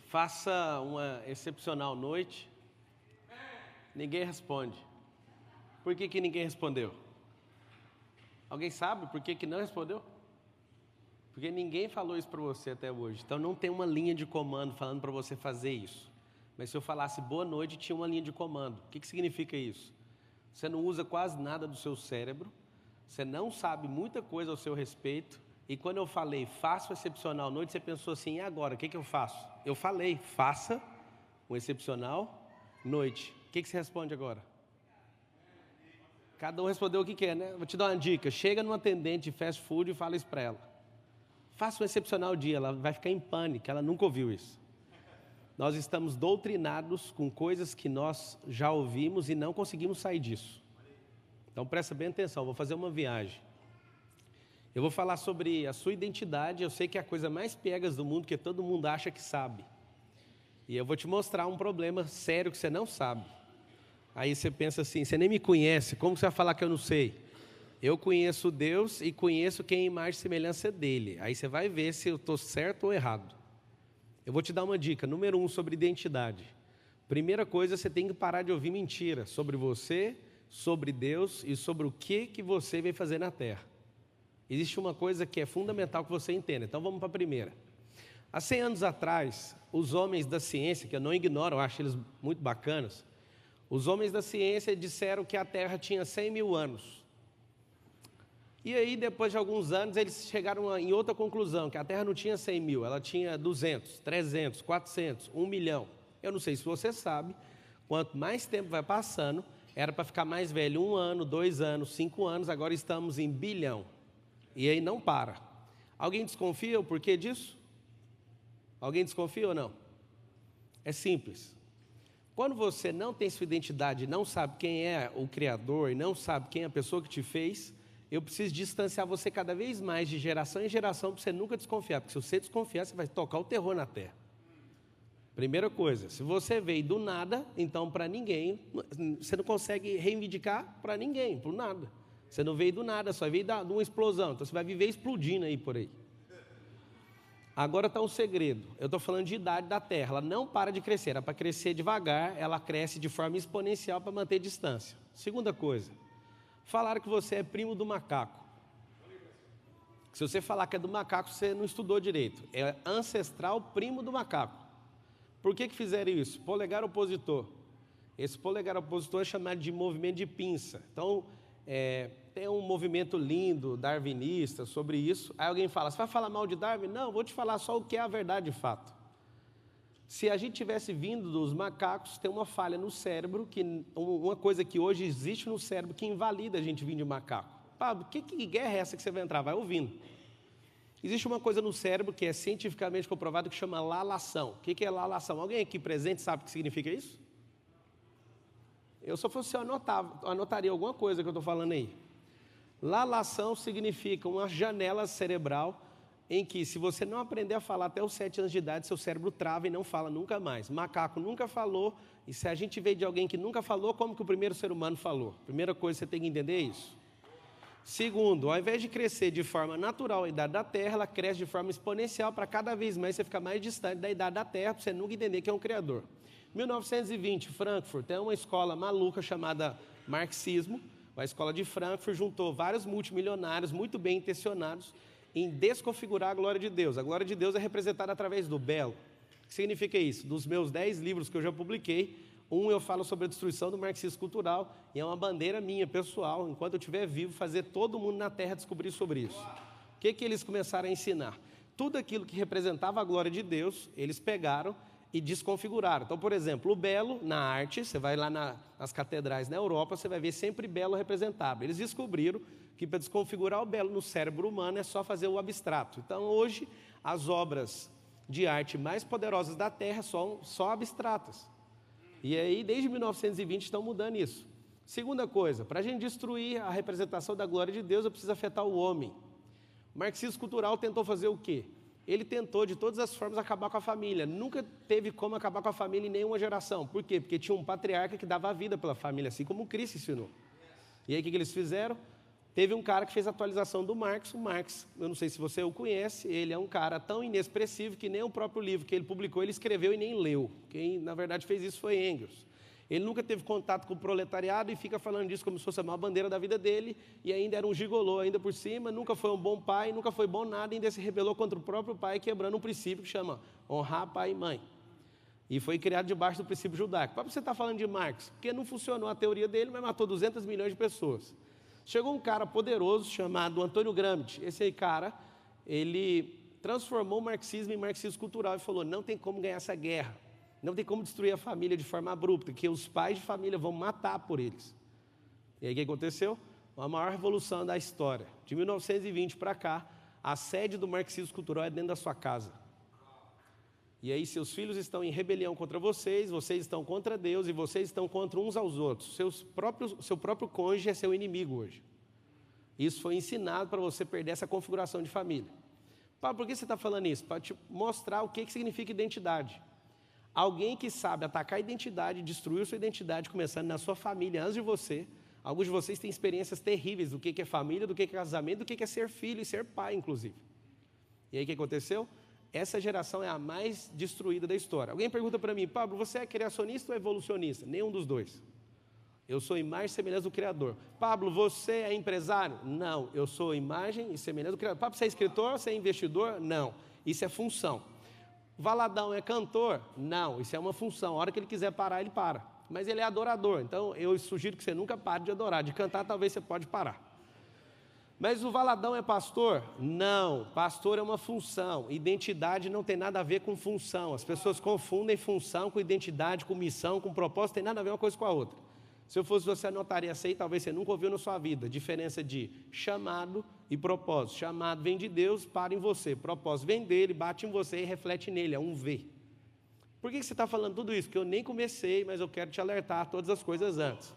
Faça uma excepcional noite. Ninguém responde. Por que ninguém respondeu? Alguém sabe por que não respondeu? Porque ninguém falou isso para você até hoje. Então não tem uma linha de comando falando para você fazer isso. Mas se eu falasse boa noite, tinha uma linha de comando. O que significa isso? Você não usa quase nada do seu cérebro. Você não sabe muita coisa ao seu respeito. E quando eu falei, faça uma excepcional noite, você pensou assim, e agora, o que eu faço? Eu falei, faça uma excepcional noite. O que você responde agora? Cada um respondeu o que quer, né? Vou te dar uma dica. Chega numa atendente de fast food e fala isso para ela. Faça um excepcional dia, ela vai ficar em pânico, ela nunca ouviu isso. Nós estamos doutrinados com coisas que nós já ouvimos e não conseguimos sair disso. Então presta bem atenção, vou fazer uma viagem. Eu vou falar sobre a sua identidade, eu sei que é a coisa mais piegas do mundo, que todo mundo acha que sabe. E eu vou te mostrar um problema sério que você não sabe. Aí você pensa assim, você nem me conhece, como você vai falar que eu não sei? Eu conheço Deus e conheço quem é a imagem e semelhança dele. Aí você vai ver se eu estou certo ou errado. Eu vou te dar uma dica, número 1, sobre identidade. Primeira coisa, você tem que parar de ouvir mentira sobre você, sobre Deus e sobre o que você veio fazer na terra. Existe uma coisa que é fundamental que você entenda. Então vamos para a primeira. Há 100 anos atrás, os homens da ciência, que eu não ignoro, eu acho eles muito bacanas, os homens da ciência disseram que a Terra tinha 100 mil anos. E aí, depois de alguns anos, eles chegaram em outra conclusão, que a Terra não tinha 100 mil, ela tinha 200, 300, 400, 1 milhão. Eu não sei se você sabe, quanto mais tempo vai passando, era para ficar mais velho 1 ano, 2 anos, 5 anos, agora estamos em bilhão. E aí não para. Alguém desconfia o porquê disso? Alguém desconfia ou não? É simples. Quando você não tem sua identidade, não sabe quem é o Criador e não sabe quem é a pessoa que te fez, eu preciso distanciar você cada vez mais de geração em geração para você nunca desconfiar. Porque se você desconfiar, você vai tocar o terror na terra. Primeira coisa, se você veio do nada, então para ninguém, você não consegue reivindicar para ninguém, por nada. Você não veio do nada, só veio de uma explosão. Então você vai viver explodindo aí por aí. Agora está um segredo. Eu estou falando de idade da Terra. Ela não para de crescer. Era para crescer devagar, ela cresce de forma exponencial para manter distância. Segunda coisa. Falaram que você é primo do macaco. Se você falar que é do macaco, você não estudou direito. É ancestral primo do macaco. Por que fizeram isso? Polegar opositor. Esse polegar opositor é chamado de movimento de pinça. Então, tem um movimento lindo, darwinista, sobre isso. Aí alguém fala, você vai falar mal de Darwin? Não, vou te falar só o que é a verdade de fato. Se a gente tivesse vindo dos macacos, tem uma falha no cérebro, uma coisa que hoje existe no cérebro que invalida a gente vir de macaco. Pablo, que guerra é essa que você vai entrar? Vai ouvindo. Existe uma coisa no cérebro que é cientificamente comprovada que chama lalação. O que é lalação? Alguém aqui presente sabe o que significa isso? Eu, se eu fosse, anotaria alguma coisa que eu estou falando aí. Lalação significa uma janela cerebral em que, se você não aprender a falar até os 7 anos de idade, seu cérebro trava e não fala nunca mais. Macaco nunca falou, e se a gente veio de alguém que nunca falou, como que o primeiro ser humano falou? Primeira coisa, você tem que entender isso. Segundo, ao invés de crescer de forma natural a idade da Terra, ela cresce de forma exponencial para cada vez mais você ficar mais distante da idade da Terra, para você nunca entender que é um Criador. 1920, Frankfurt, tem uma escola maluca chamada marxismo. A escola de Frankfurt juntou vários multimilionários muito bem intencionados em desconfigurar a glória de Deus. A glória de Deus é representada através do belo. O que significa isso? Dos meus 10 livros que eu já publiquei, eu falo sobre a destruição do marxismo cultural, e é uma bandeira minha, pessoal, enquanto eu estiver vivo, fazer todo mundo na Terra descobrir sobre isso. O que eles começaram a ensinar? Tudo aquilo que representava a glória de Deus, eles pegaram e desconfiguraram. Então, por exemplo, o belo na arte, você vai lá nas catedrais na Europa, você vai ver sempre belo representado. Eles descobriram que para desconfigurar o belo no cérebro humano é só fazer o abstrato. Então, hoje, as obras de arte mais poderosas da Terra são só abstratas. E aí, desde 1920, estão mudando isso. Segunda coisa, para a gente destruir a representação da glória de Deus, eu preciso afetar o homem. O marxismo cultural tentou fazer o quê? Ele tentou, de todas as formas, acabar com a família. Nunca teve como acabar com a família em nenhuma geração. Por quê? Porque tinha um patriarca que dava a vida pela família, assim como o Cristo ensinou. E aí, o que eles fizeram? Teve um cara que fez a atualização do Marx. O Marx, eu não sei se você o conhece, ele é um cara tão inexpressivo que nem o próprio livro que ele publicou, ele escreveu e nem leu. Quem, na verdade, fez isso foi Engels. Ele nunca teve contato com o proletariado e fica falando disso como se fosse a maior bandeira da vida dele, e ainda era um gigolô ainda por cima, nunca foi um bom pai, nunca foi bom nada, e ainda se rebelou contra o próprio pai, quebrando um princípio que chama honrar pai e mãe. E foi criado debaixo do princípio judaico. Para você estar falando de Marx, porque não funcionou a teoria dele, mas matou 200 milhões de pessoas. Chegou um cara poderoso chamado Antônio Gramsci. Esse aí, cara, ele transformou o marxismo em marxismo cultural e falou, não tem como ganhar essa guerra, não tem como destruir a família de forma abrupta, que os pais de família vão matar por eles. E aí o que aconteceu? A maior revolução da história. De 1920 para cá, a sede do marxismo cultural é dentro da sua casa. E aí seus filhos estão em rebelião contra vocês, vocês estão contra Deus e vocês estão contra uns aos outros. Seu próprio cônjuge é seu inimigo hoje. Isso foi ensinado para você perder essa configuração de família. Paulo, por que você está falando isso? Para te mostrar o que significa identidade. Alguém que sabe atacar a identidade, destruir sua identidade, começando na sua família, antes de você. Alguns de vocês têm experiências terríveis do que é família, do que é casamento, do que é ser filho e ser pai, inclusive. E aí o que aconteceu? Essa geração é a mais destruída da história. Alguém pergunta para mim, Pablo, você é criacionista ou evolucionista? Nenhum dos dois. Eu sou imagem e semelhança do Criador. Pablo, você é empresário? Não, eu sou imagem e semelhança do Criador. Pablo, você é escritor? Você é investidor? Não, isso é função. Valadão é cantor? Não, isso é uma função. A hora que ele quiser parar, ele para. Mas ele é adorador, então eu sugiro que você nunca pare de adorar. De cantar, talvez você pode parar. Mas o Valadão é pastor? Não, pastor é uma função. Identidade não tem nada a ver com função. As pessoas confundem função com identidade, com missão, com propósito, tem nada a ver uma coisa com a outra. Se eu fosse você, anotaria essa aí, talvez você nunca ouviu na sua vida. Diferença de chamado e propósito. Chamado vem de Deus, para em você. Propósito vem dele, bate em você e reflete nele, é um V. Por que você está falando tudo isso? Porque eu nem comecei, mas eu quero te alertar a todas as coisas antes.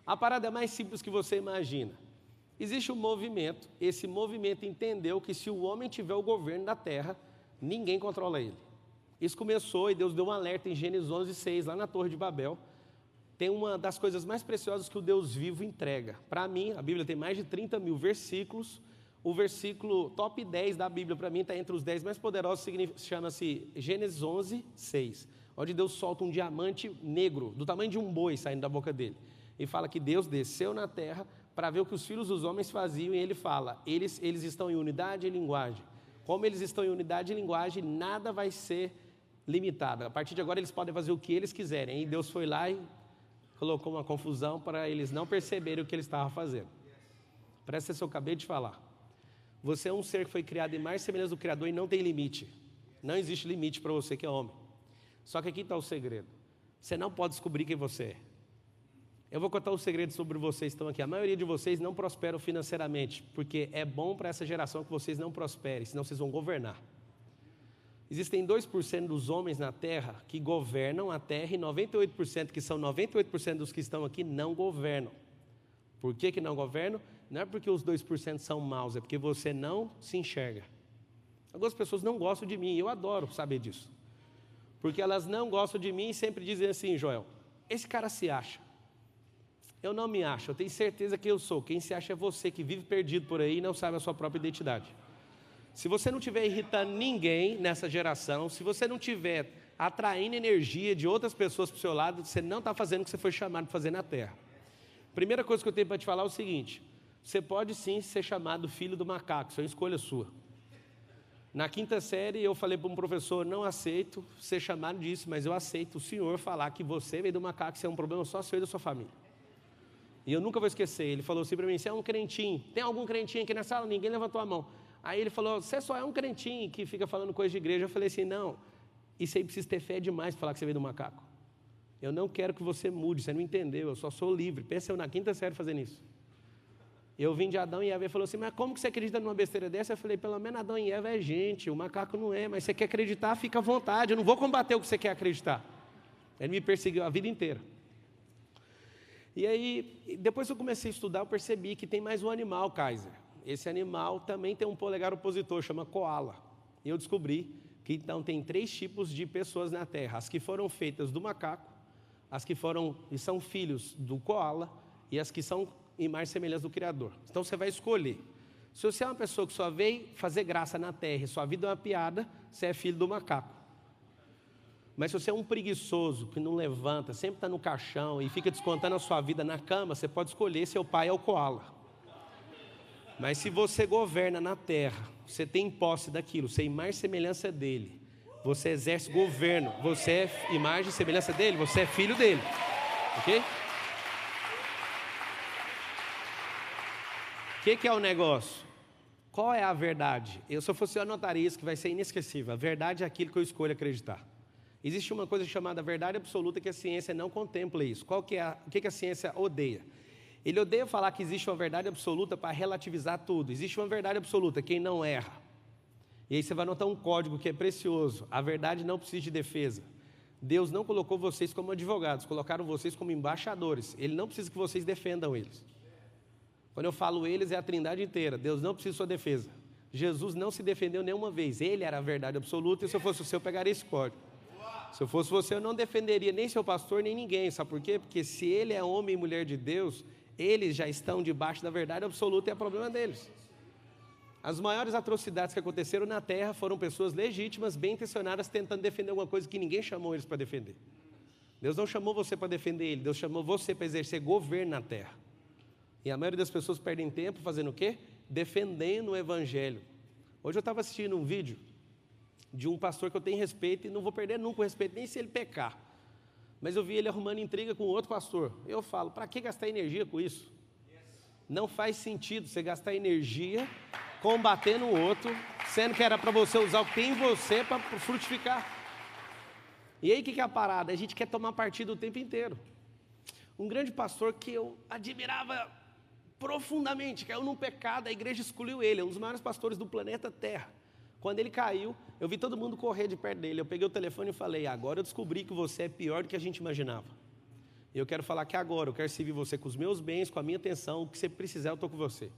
A parada é mais simples que você imagina. Existe um movimento, esse movimento entendeu que se o homem tiver o governo da terra, ninguém controla ele. Isso começou e Deus deu um alerta em Gênesis 11:6, lá na Torre de Babel. Tem uma das coisas mais preciosas que o Deus vivo entrega. Para mim, a Bíblia tem mais de 30 mil versículos. O versículo top 10 da Bíblia, para mim, está entre os 10 mais poderosos, chama-se Gênesis 11:6, onde Deus solta um diamante negro, do tamanho de um boi, saindo da boca dele. E fala que Deus desceu na terra para ver o que os filhos dos homens faziam, e ele fala, eles estão em unidade e linguagem. Como eles estão em unidade e linguagem, nada vai ser limitado. A partir de agora, eles podem fazer o que eles quiserem. E Deus foi lá e colocou uma confusão para eles não perceberem o que eles estavam fazendo. Presta atenção, eu acabei de falar. Você é um ser que foi criado em mais semelhança do Criador e não tem limite. Não existe limite para você que é homem. Só que aqui está o segredo. Você não pode descobrir quem você é. Eu vou contar um segredo sobre vocês que estão aqui. A maioria de vocês não prosperam financeiramente, porque é bom para essa geração que vocês não prosperem, senão vocês vão governar. Existem 2% dos homens na Terra que governam a Terra e 98%, que são 98% dos que estão aqui, não governam. Por que não governam? Não é porque os 2% são maus, é porque você não se enxerga. Algumas pessoas não gostam de mim, eu adoro saber disso. Porque elas não gostam de mim e sempre dizem assim, Joel, esse cara se acha. Eu não me acho, eu tenho certeza que eu sou. Quem se acha é você, que vive perdido por aí e não sabe a sua própria identidade. Se você não estiver irritando ninguém nessa geração, se você não estiver atraindo energia de outras pessoas para o seu lado, você não está fazendo o que você foi chamado para fazer na Terra. Primeira coisa que eu tenho para te falar é o seguinte, você pode sim ser chamado filho do macaco, isso é uma escolha sua. Na 5ª série eu falei para um professor, não aceito ser chamado disso, mas eu aceito o senhor falar que você veio do macaco, isso é um problema só seu e da sua família. E eu nunca vou esquecer, ele falou assim para mim, você é um crentinho, tem algum crentinho aqui na sala? Ninguém levantou a mão. Aí ele falou, você só é um crentinho que fica falando coisa de igreja. Eu falei assim, não, isso aí precisa ter fé demais para falar que você veio do macaco. Eu não quero que você mude, você não entendeu, eu só sou livre. Pensa eu na 5ª série fazendo isso. Eu vim de Adão e Eva, ele falou assim, mas como que você acredita numa besteira dessa? Eu falei, pelo menos Adão e Eva é gente, o macaco não é, mas você quer acreditar, fica à vontade, eu não vou combater o que você quer acreditar. Ele me perseguiu a vida inteira. E aí, depois que eu comecei a estudar, eu percebi que tem mais um animal, Kaiser. Esse animal também tem um polegar opositor, chama koala. E eu descobri que então tem 3 tipos de pessoas na Terra. As que foram feitas do macaco, as que são filhos do koala e as que são imagem e semelhança do Criador. Então você vai escolher. Se você é uma pessoa que só veio fazer graça na terra e sua vida é uma piada, você é filho do macaco. Mas se você é um preguiçoso, que não levanta, sempre está no caixão e fica descontando a sua vida na cama, você pode escolher, seu pai é o koala. Mas se você governa na terra, você tem posse daquilo, você é imagem e semelhança dele, você exerce governo, você é imagem e semelhança dele, você é filho dele. Ok? O que é o negócio? Qual é a verdade? Se eu fosse, eu anotaria isso, que vai ser inesquecível. A verdade é aquilo que eu escolho acreditar. Existe uma coisa chamada verdade absoluta que a ciência não contempla isso. O que a ciência odeia? Ele odeia falar que existe uma verdade absoluta para relativizar tudo. Existe uma verdade absoluta, quem não erra. E aí você vai notar um código que é precioso. A verdade não precisa de defesa. Deus não colocou vocês como advogados, colocaram vocês como embaixadores. Ele não precisa que vocês defendam eles. Quando eu falo eles, é a trindade inteira. Deus não precisa de sua defesa. Jesus não se defendeu nenhuma vez. Ele era a verdade absoluta e se eu fosse você, eu pegaria esse código. Se eu fosse você, eu não defenderia nem seu pastor, nem ninguém. Sabe por quê? Porque se ele é homem e mulher de Deus, eles já estão debaixo da verdade absoluta e é problema deles. As maiores atrocidades que aconteceram na terra foram pessoas legítimas, bem intencionadas, tentando defender alguma coisa que ninguém chamou eles para defender. Deus não chamou você para defender ele, Deus chamou você para exercer governo na terra. E a maioria das pessoas perdem tempo fazendo o quê? Defendendo o evangelho. Hoje eu estava assistindo um vídeo de um pastor que eu tenho respeito e não vou perder nunca o respeito, nem se ele pecar. Mas eu vi ele arrumando intriga com outro pastor. Eu falo, para que gastar energia com isso? Não faz sentido você gastar energia combatendo o outro, sendo que era para você usar o que tem em você para frutificar. E aí o que é a parada? A gente quer tomar partido o tempo inteiro. Um grande pastor que eu admirava profundamente, caiu num pecado, a igreja excluiu ele, é um dos maiores pastores do planeta Terra. Quando ele caiu, eu vi todo mundo correr de perto dele, eu peguei o telefone e falei, agora eu descobri que você é pior do que a gente imaginava. E eu quero falar que agora, eu quero servir você com os meus bens, com a minha atenção, o que você precisar eu estou com você.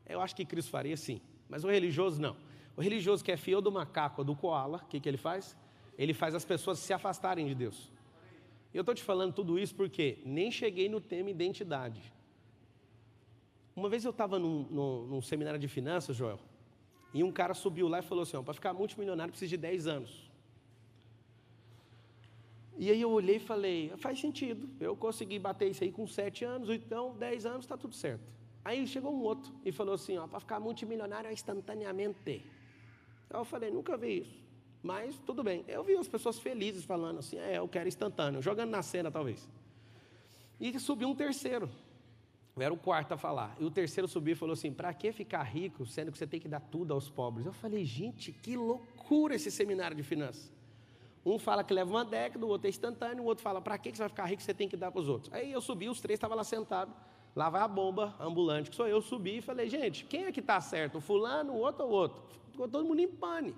Eu acho que Cristo faria sim, mas o religioso não. O religioso que é fiel do macaco ou do koala, o que ele faz? Ele faz as pessoas se afastarem de Deus. Eu estou te falando tudo isso porque nem cheguei no tema identidade. Uma vez eu estava num seminário de finanças, Joel, e um cara subiu lá e falou assim, para ficar multimilionário precisa de 10 anos. E aí eu olhei e falei, faz sentido, eu consegui bater isso aí com 7 anos, então 10 anos está tudo certo. Aí chegou um outro e falou assim, para ficar multimilionário é instantaneamente. Então eu falei, nunca vi isso, mas tudo bem. Eu vi as pessoas felizes falando assim, eu quero instantâneo, jogando na cena talvez. E subiu um terceiro. Eu era o quarto a falar. E o terceiro subiu e falou assim, para que ficar rico, sendo que você tem que dar tudo aos pobres? Eu falei, gente, que loucura esse seminário de finanças. Um fala que leva uma década, o outro é instantâneo, o outro fala, para que você vai ficar rico, você tem que dar para os outros? Aí eu subi, os três estavam lá sentados, lá vai a bomba ambulante, que sou eu, subi e falei, gente, quem é que está certo, o fulano, o outro ou o outro? Ficou todo mundo em pane.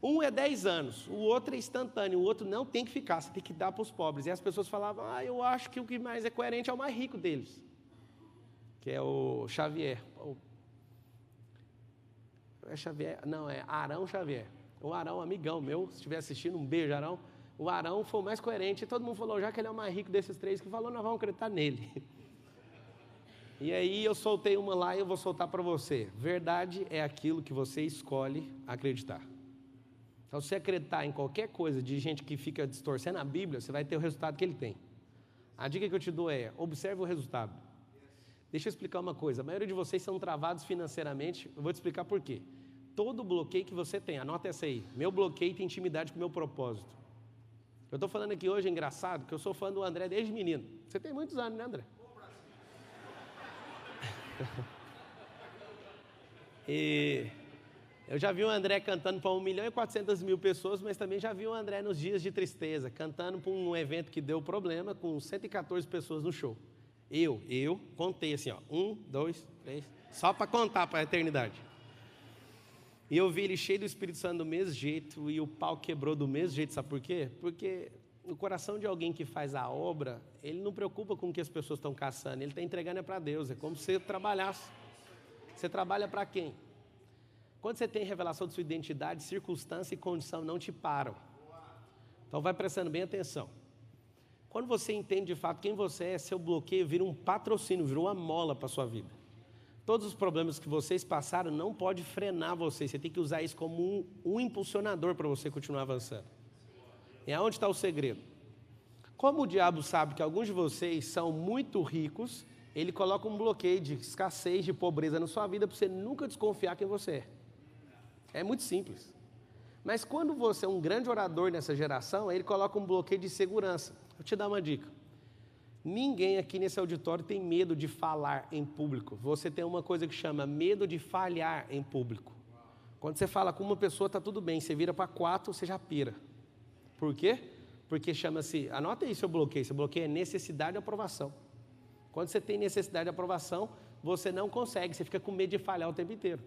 Um é 10 anos, o outro é instantâneo, o outro não tem que ficar, você tem que dar para os pobres. E as pessoas falavam, eu acho que o que mais é coerente é o mais rico deles, que é o Xavier. É Xavier? Não, é Arão Xavier. O Arão, amigão meu, se estiver assistindo, um beijo, Arão. O Arão foi o mais coerente, e todo mundo falou, já que ele é o mais rico desses três, que falou, nós vamos acreditar nele. E aí eu soltei uma lá e eu vou soltar para você. Verdade é aquilo que você escolhe acreditar. Então, se você acreditar em qualquer coisa de gente que fica distorcendo a Bíblia, você vai ter o resultado que ele tem. A dica que eu te dou é, observe o resultado. Deixa eu explicar uma coisa, a maioria de vocês são travados financeiramente, eu vou te explicar por quê. Todo bloqueio que você tem, anota essa aí, meu bloqueio tem intimidade com o meu propósito. Eu estou falando aqui hoje, é engraçado, que eu sou fã do André desde menino. Você tem muitos anos, né, André? E eu já vi o André cantando para 1.400.000 pessoas, mas também já vi o André nos dias de tristeza, cantando para um evento que deu problema, com 114 pessoas no show. Eu contei assim, 1, 2, 3, só para contar para a eternidade. E eu vi ele cheio do Espírito Santo do mesmo jeito, e o pau quebrou do mesmo jeito, sabe por quê? Porque no coração de alguém que faz a obra, ele não preocupa com o que as pessoas estão caçando, ele está entregando para Deus, é como se você trabalhasse. Você trabalha para quem? Quando você tem revelação de sua identidade, circunstância e condição não te param. Então vai prestando bem atenção. Quando você entende de fato quem você é, seu bloqueio vira um patrocínio, vira uma mola para a sua vida. Todos os problemas que vocês passaram não pode frenar você. Você tem que usar isso como um impulsionador para você continuar avançando. E aonde está o segredo? Como o diabo sabe que alguns de vocês são muito ricos, ele coloca um bloqueio de escassez, de pobreza na sua vida para você nunca desconfiar quem você é. É muito simples. Mas quando você é um grande orador nessa geração, ele coloca um bloqueio de segurança. Vou te dar uma dica. Ninguém aqui nesse auditório tem medo de falar em público. Você tem uma coisa que chama medo de falhar em público. Quando você fala com uma pessoa, está tudo bem. Você vira para 4, você já pira. Por quê? Porque chama-se, anota aí seu bloqueio. Seu bloqueio é necessidade de aprovação. Quando você tem necessidade de aprovação, você não consegue. Você fica com medo de falhar o tempo inteiro.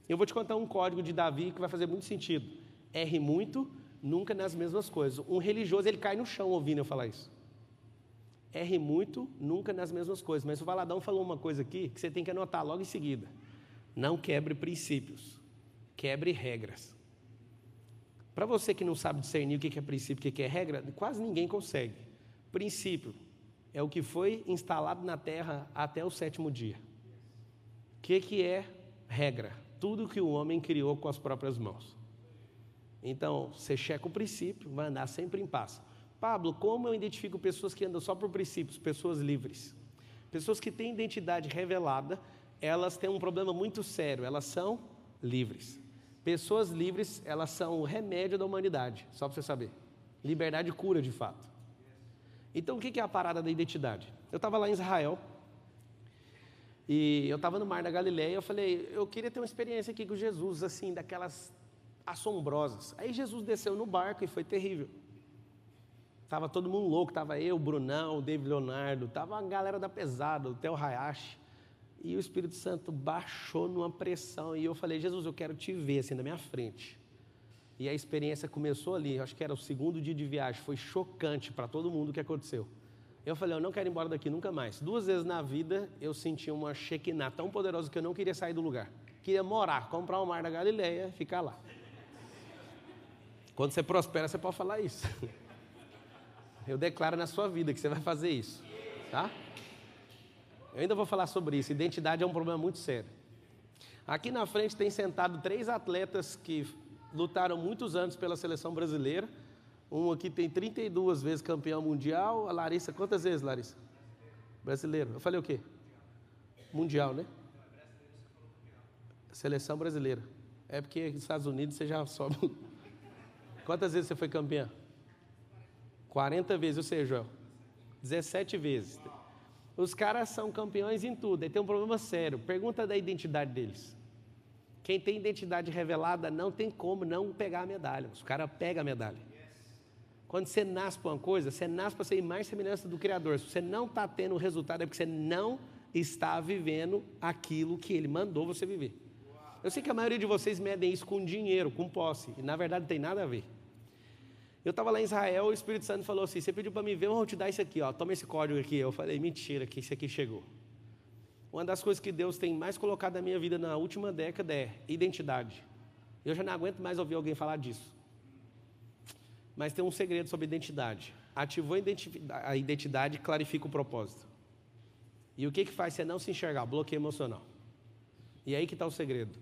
Eu vou te contar um código de Davi que vai fazer muito sentido. Erre muito, nunca nas mesmas coisas. Um religioso, ele cai no chão ouvindo eu falar isso. Erre muito, nunca nas mesmas coisas. Mas o Valadão falou uma coisa aqui que você tem que anotar logo em seguida. Não quebre princípios, quebre regras. Para você que não sabe discernir o que é princípio e o que é regra, quase ninguém consegue. Princípio é o que foi instalado na terra até o 7º dia. O que é regra? Tudo que o homem criou com as próprias mãos. Então, você checa o princípio, vai andar sempre em paz. Pablo, como eu identifico pessoas que andam só por princípios? Pessoas livres. Pessoas que têm identidade revelada, elas têm um problema muito sério, elas são livres. Pessoas livres, elas são o remédio da humanidade, só para você saber. Liberdade cura, de fato. Então, o que é a parada da identidade? Eu estava lá em Israel, e eu estava no Mar da Galileia, e eu falei, eu queria ter uma experiência aqui com Jesus, assim, daquelas assombrosas. Aí Jesus desceu no barco e foi terrível. Estava todo mundo louco, estava eu, o Brunão, o David Leonardo, estava a galera da pesada, o Theo Hayashi. E o Espírito Santo baixou numa pressão. E eu falei, Jesus, eu quero te ver assim na minha frente. E a experiência começou ali, acho que era o 2º dia de viagem. Foi chocante para todo mundo o que aconteceu. Eu falei, eu não quero ir embora daqui nunca mais. 2 vezes na vida eu senti uma Shekinah tão poderosa que eu não queria sair do lugar. Queria morar, comprar o Mar da Galileia e ficar lá. Quando você prospera, você pode falar isso. Eu declaro na sua vida que você vai fazer isso, tá? Eu ainda vou falar sobre isso. Identidade é um problema muito sério. Aqui na frente tem sentado 3 atletas que lutaram muitos anos pela seleção brasileira. Um aqui tem 32 vezes campeão mundial. A Larissa, quantas vezes, Larissa? Brasileiro. Eu falei o quê? Mundial, né? Seleção brasileira. É porque nos Estados Unidos você já sobe. Quantas vezes você foi campeã? 40 vezes, ou seja, Joel, 17 vezes. Os caras são campeões em tudo, aí tem um problema sério. Pergunta da identidade deles. Quem tem identidade revelada não tem como não pegar a medalha. Os caras pegam a medalha. Quando você nasce para uma coisa, você nasce para ser imagem e semelhança do Criador. Se você não está tendo o resultado, é porque você não está vivendo aquilo que Ele mandou você viver. Eu sei que a maioria de vocês medem isso com dinheiro, com posse, e na verdade não tem nada a ver. Eu estava lá em Israel, o Espírito Santo falou assim, você pediu para mim ver, eu vou te dar isso aqui, ó, toma esse código aqui. Eu falei, mentira, que isso aqui chegou. Uma das coisas que Deus tem mais colocado na minha vida na última década é identidade. Eu já não aguento mais ouvir alguém falar disso. Mas tem um segredo sobre identidade. Ativou a identidade, clarifica o propósito. E o que faz você não se enxergar? Bloqueio emocional. E aí que está o segredo.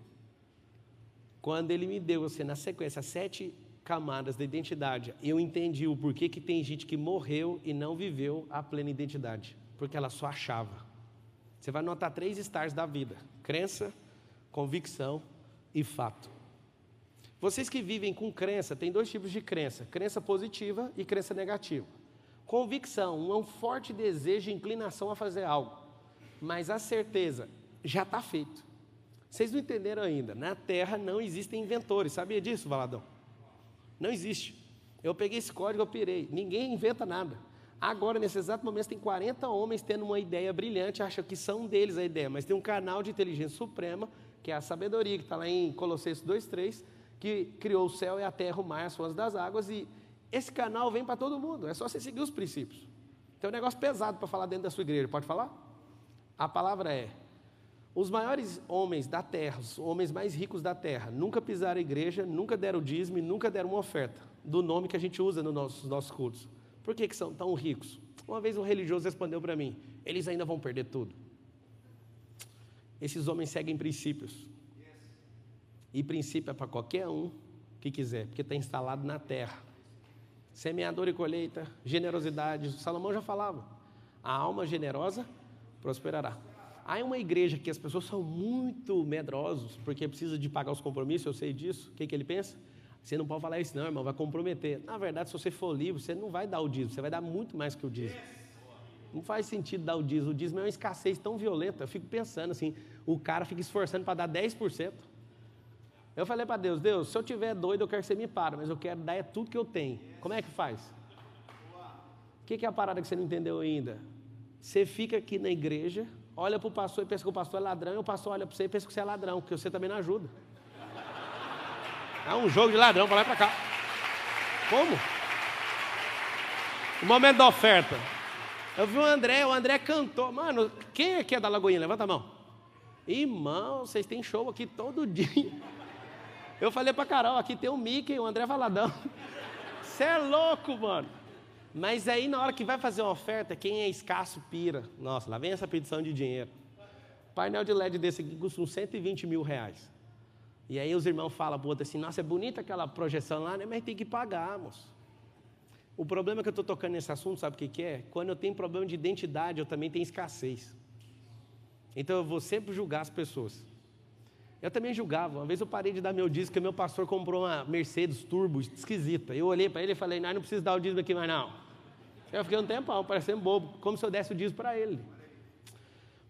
Quando Ele me deu, assim, na sequência, 7 camadas da identidade, eu entendi o porquê que tem gente que morreu e não viveu a plena identidade, porque ela só achava. Você vai notar 3 estágios da vida: crença, convicção e fato. Vocês que vivem com crença, tem 2 tipos de crença: crença positiva e crença negativa. Convicção é um forte desejo e inclinação a fazer algo, mas a certeza já está feito. Vocês não entenderam ainda, na Terra não existem inventores, sabia disso, Valadão? Não existe. Eu peguei esse código, eu pirei. Ninguém inventa nada. Agora, nesse exato momento, tem 40 homens tendo uma ideia brilhante, acham que são deles a ideia, mas tem um canal de inteligência suprema, que é a sabedoria, que está lá em Colossenses 2:3, que criou o céu e a terra, o mar, as fontes das águas, e esse canal vem para todo mundo, é só você seguir os princípios. Tem um negócio pesado para falar dentro da sua igreja, pode falar? A palavra é: os maiores homens da terra, os homens mais ricos da terra, nunca pisaram a igreja, nunca deram dízimo, nunca deram uma oferta, do nome que a gente usa nos nossos cultos. Por que são tão ricos? Uma vez um religioso respondeu para mim, eles ainda vão perder tudo. Esses homens seguem princípios. E princípio é para qualquer um que quiser, porque está instalado na terra. Semeador e colheita, generosidade. Salomão já falava, a alma generosa prosperará. Há uma igreja que as pessoas são muito medrosos, porque precisa de pagar os compromissos, eu sei disso. O que ele pensa? Você não pode falar isso não, irmão, vai comprometer. Na verdade, se você for livre, você não vai dar o dízimo, você vai dar muito mais que o dízimo. Não faz sentido dar o dízimo é uma escassez tão violenta. Eu fico pensando assim, o cara fica esforçando para dar 10%. Eu falei para Deus, Deus, se eu tiver doido, eu quero que você me pare, mas eu quero dar tudo que eu tenho. Como é que faz? O que é a parada que você não entendeu ainda? Você fica aqui na igreja, olha para o pastor e pensa que o pastor é ladrão, e o pastor olha para você e pensa que você é ladrão, porque você também não ajuda. É um jogo de ladrão para lá e para cá. Como? O momento da oferta. Eu vi o André cantou. Mano, quem aqui é da Lagoinha? Levanta a mão. Irmão, vocês têm show aqui todo dia. Eu falei pra Carol, aqui tem o Mickey e o André Valadão. Você é louco, mano. Mas aí na hora que vai fazer uma oferta, quem é escasso pira. Nossa, lá vem essa petição de dinheiro. Painel de LED desse aqui custa uns 120 mil reais. E aí os irmãos falam pro outro assim, nossa, é bonita aquela projeção lá, né? Mas tem que pagar, moço. O problema que eu estou tocando nesse assunto, sabe o que é? Quando eu tenho problema de identidade, eu também tenho escassez. Então eu vou sempre julgar as pessoas. Eu também julgava. Uma vez eu parei de dar meu dízimo, porque meu pastor comprou uma Mercedes Turbo esquisita. Eu olhei para ele e falei, não precisa dar o dízimo aqui mais não. Eu fiquei um tempão, parecendo bobo, como se eu desse o dízimo para ele.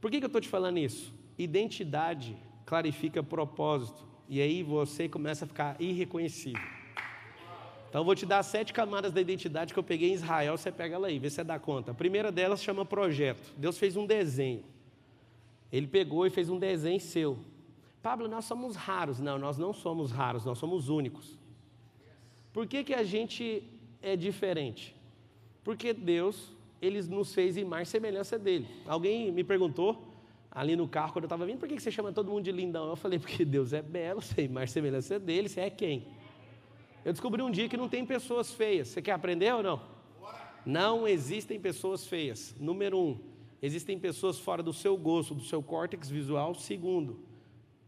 Por que eu estou te falando isso? Identidade clarifica propósito. E aí você começa a ficar irreconhecível. Então eu vou te dar 7 camadas da identidade que eu peguei em Israel, você pega ela aí, vê se você dá conta. A primeira delas chama projeto. Deus fez um desenho. Ele pegou e fez um desenho seu. Pablo, nós somos raros. Não, nós não somos raros, nós somos únicos. Por que a gente é diferente? Porque Deus, Ele nos fez imagem e semelhança dEle. Alguém me perguntou, ali no carro, quando eu estava vindo, por que você chama todo mundo de lindão? Eu falei, porque Deus é belo, você é imagem e semelhança dEle, você é quem? Eu descobri um dia que não tem pessoas feias. Você quer aprender ou não? Não existem pessoas feias. Número 1, existem pessoas fora do seu gosto, do seu córtex visual. Segundo,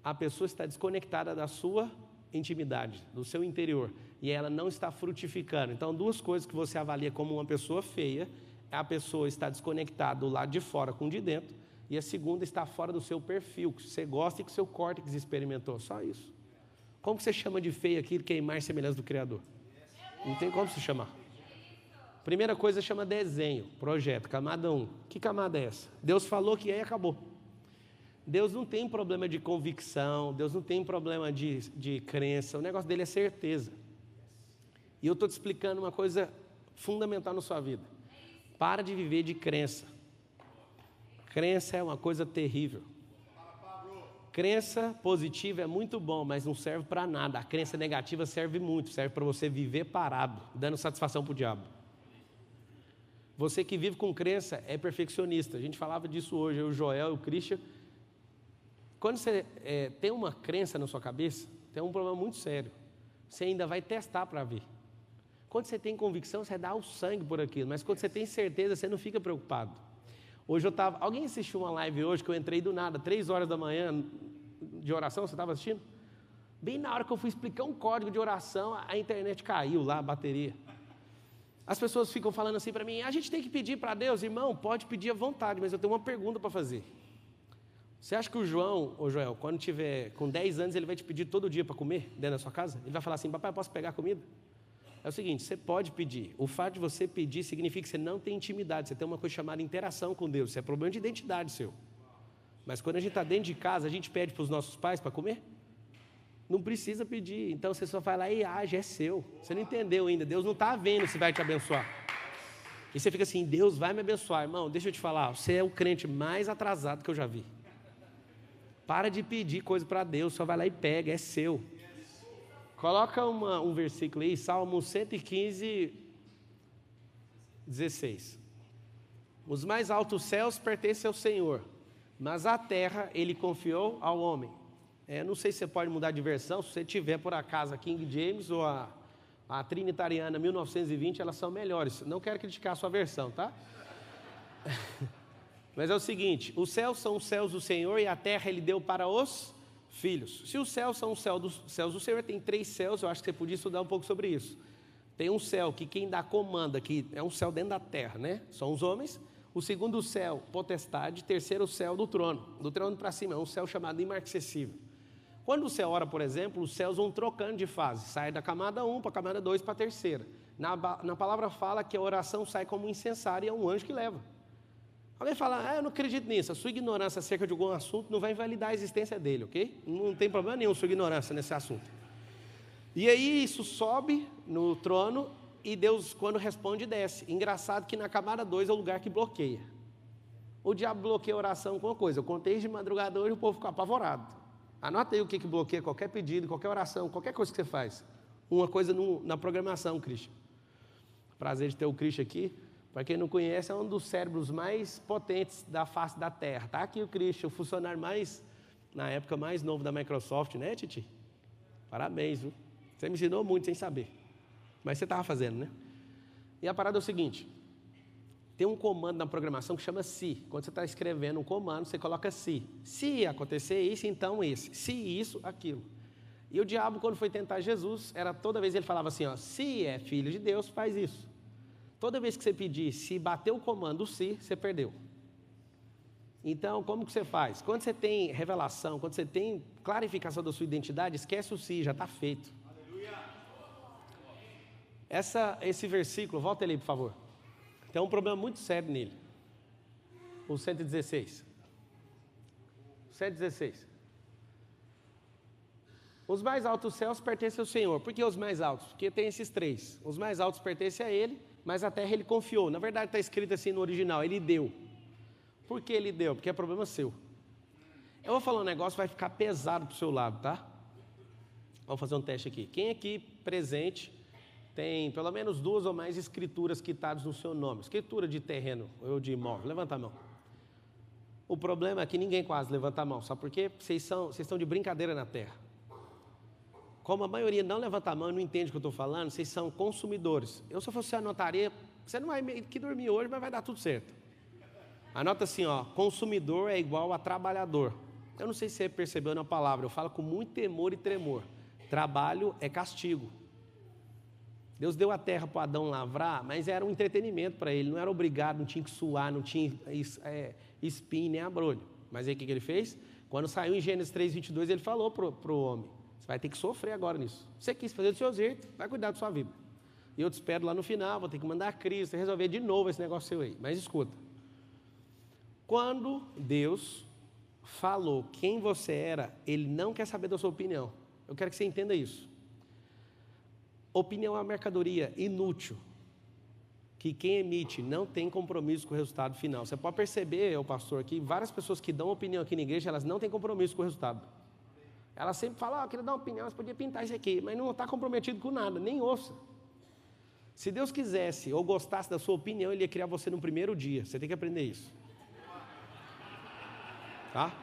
a pessoa está desconectada da sua intimidade, do seu interior, e ela não está frutificando. Então, 2 coisas que você avalia como uma pessoa feia, a pessoa está desconectada do lado de fora com o de dentro, e a segunda está fora do seu perfil, que você gosta e que o seu córtex experimentou, só isso. Como que você chama de feio aquilo que é a imagem e semelhança do Criador? Não tem como se chamar. Primeira coisa chama desenho, projeto, camada 1. Que camada é essa? Deus falou que é e acabou. Deus não tem problema de convicção, Deus não tem problema de crença, o negócio dele é certeza. E eu estou te explicando uma coisa fundamental na sua vida. Para de viver de crença. Crença é uma coisa terrível. Crença positiva é muito bom, mas não serve para nada. A crença negativa serve muito, serve para você viver parado, dando satisfação para o diabo. Você que vive com crença é perfeccionista. A gente falava disso hoje, eu, o Joel e o Christian. Quando você tem uma crença na sua cabeça, tem um problema muito sério. Você ainda vai testar para ver. Quando você tem convicção, você dá o sangue por aquilo. Mas quando você tem certeza, você não fica preocupado. Hoje eu estava... Alguém assistiu uma live hoje que eu entrei do nada, 3 horas da manhã de oração, você estava assistindo? Bem na hora que eu fui explicar um código de oração, a internet caiu lá, a bateria. As pessoas ficam falando assim para mim, a gente tem que pedir para Deus, irmão, pode pedir à vontade, mas eu tenho uma pergunta para fazer. Você acha que o Joel, quando tiver com 10 anos, ele vai te pedir todo dia para comer dentro da sua casa? Ele vai falar assim, papai, posso pegar comida? É o seguinte, você pode pedir. O fato de você pedir significa que você não tem intimidade, você tem uma coisa chamada interação com Deus. Isso é problema de identidade seu. Mas quando a gente está dentro de casa, a gente pede para os nossos pais para comer? Não precisa pedir. Então você só vai lá e age, é seu. Você não entendeu ainda. Deus não está vendo se vai te abençoar. E você fica assim, Deus vai me abençoar. Irmão, deixa eu te falar, você é o crente mais atrasado que eu já vi. Para de pedir coisa para Deus, só vai lá e pega, é seu. Coloca um versículo aí, Salmo 115, 16. Os mais altos céus pertencem ao Senhor, mas a terra Ele confiou ao homem. Não sei se você pode mudar de versão, se você tiver por acaso a King James ou a Trinitariana 1920, elas são melhores. Não quero criticar a sua versão, tá? Mas é o seguinte, os céus são os céus do Senhor e a terra Ele deu para os filhos. Se os céus são os céus do Senhor, tem 3 céus, eu acho que você podia estudar um pouco sobre isso. Tem um céu que quem dá comanda, que é um céu dentro da terra, né? São os homens. O segundo céu, potestade. Terceiro céu do trono para cima, é um céu chamado imarcessível. Quando você ora, por exemplo, os céus vão trocando de fase, sai da camada 1 para a camada 2 para a terceira. Na palavra fala que a oração sai como um incensário e é um anjo que leva. Alguém fala, eu não acredito nisso, a sua ignorância acerca de algum assunto não vai invalidar a existência dele, ok? Não tem problema nenhum sua ignorância nesse assunto. E aí isso sobe no trono e Deus, quando responde, desce. Engraçado que na camada 2 é o lugar que bloqueia. O diabo bloqueia a oração com uma coisa, eu contei de madrugada hoje e o povo ficou apavorado. Anota aí o que bloqueia qualquer pedido, qualquer oração, qualquer coisa que você faz. Uma coisa na programação, Cristian. Prazer de ter o Cristian aqui. Para quem não conhece, é um dos cérebros mais potentes da face da Terra. Está aqui o Cristian, o funcionário na época, mais novo da Microsoft, né, Titi? Parabéns, viu? Você me ensinou muito sem saber. Mas você estava fazendo, né? E a parada é o seguinte. Tem um comando na programação que chama se. Quando você está escrevendo um comando, você coloca se. Se acontecer isso, então esse. Se isso, aquilo. E o diabo, quando foi tentar Jesus, toda vez ele falava assim, se é filho de Deus, faz isso. Toda vez que você pedir, se bater o comando se, você perdeu. Então, como que você faz? Quando você tem revelação, quando você tem clarificação da sua identidade, esquece o se, já está feito. Esse versículo, volta ali, por favor. Tem um problema muito sério nele. O 116. 116. Os mais altos céus pertencem ao Senhor. Por que os mais altos? Porque tem esses 3. Os mais altos pertencem a Ele, mas a terra Ele confiou. Na verdade está escrito assim no original, Ele deu. Por que Ele deu? Porque é problema seu. Eu vou falar um negócio, vai ficar pesado para o seu lado, tá? Vamos fazer um teste aqui. Quem aqui presente tem pelo menos 2 ou mais escrituras quitadas no seu nome? Escritura de terreno ou de imóvel. Levanta a mão. O problema é que ninguém quase levanta a mão. Sabe por quê? Vocês estão de brincadeira na terra. Como a maioria não levanta a mão e não entende o que eu estou falando, vocês são consumidores. Se eu fosse anotaria, você não vai que dormir hoje, mas vai dar tudo certo. Anota assim, consumidor é igual a trabalhador. Eu não sei se você percebeu na palavra, eu falo com muito temor e tremor. Trabalho é castigo. Deus deu a terra para Adão lavrar, mas era um entretenimento para ele, não era obrigado, não tinha que suar, não tinha espinho nem abrolho. Mas aí o que ele fez? Quando saiu em Gênesis 3:22, ele falou para o homem, você vai ter que sofrer agora nisso. Você quis fazer do seu jeito, vai cuidar da sua vida. E eu te espero lá no final, vou ter que mandar a Cristo, resolver de novo esse negócio seu aí. Mas escuta, quando Deus falou quem você era, Ele não quer saber da sua opinião. Eu quero que você entenda isso. Opinião é uma mercadoria inútil, que quem emite não tem compromisso com o resultado final. Você pode perceber, pastor, que várias pessoas que dão opinião aqui na igreja, elas não têm compromisso com o resultado. Elas sempre falam, eu queria dar uma opinião, você podia pintar isso aqui, mas não está comprometido com nada, nem ouça. Se Deus quisesse ou gostasse da sua opinião, Ele ia criar você no primeiro dia. Você tem que aprender isso. Tá?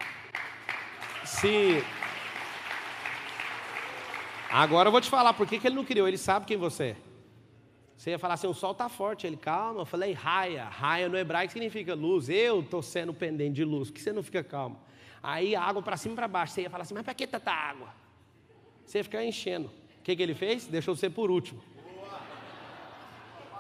Agora eu vou te falar por que Ele não criou, Ele sabe quem você é. Você ia falar assim, o sol está forte, Ele, calma, eu falei raia. Raia no hebraico significa luz, eu estou sendo pendente de luz, por que você não fica calmo? Aí a água para cima e para baixo, você ia falar assim, mas para que tanta água? Você ia ficar enchendo. O que Ele fez? Deixou você por último.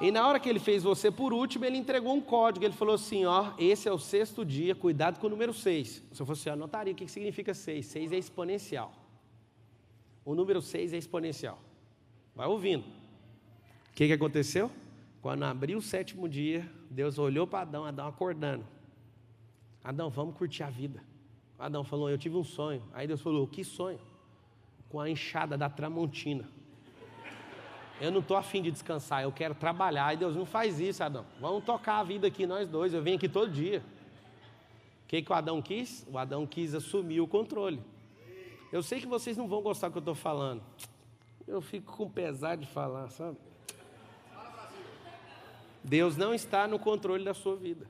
E na hora que Ele fez você por último, Ele entregou um código, Ele falou assim, esse é o 6º dia, cuidado com o número 6. Se eu fosse anotaria, o que significa 6? 6 é exponencial. O número 6 é exponencial. Vai ouvindo. O que aconteceu? Quando abriu o 7º dia, Deus olhou para Adão acordando. Adão, vamos curtir a vida. Adão falou, eu tive um sonho. Aí Deus falou, que sonho? Com a enxada da Tramontina. Eu não estou afim de descansar, eu quero trabalhar. Aí Deus, não faz isso, Adão. Vamos tocar a vida aqui nós dois, eu venho aqui todo dia. O que o Adão quis? O Adão quis assumir o controle. Eu sei que vocês não vão gostar do que eu estou falando. Eu fico com pesar de falar, sabe? Deus não está no controle da sua vida.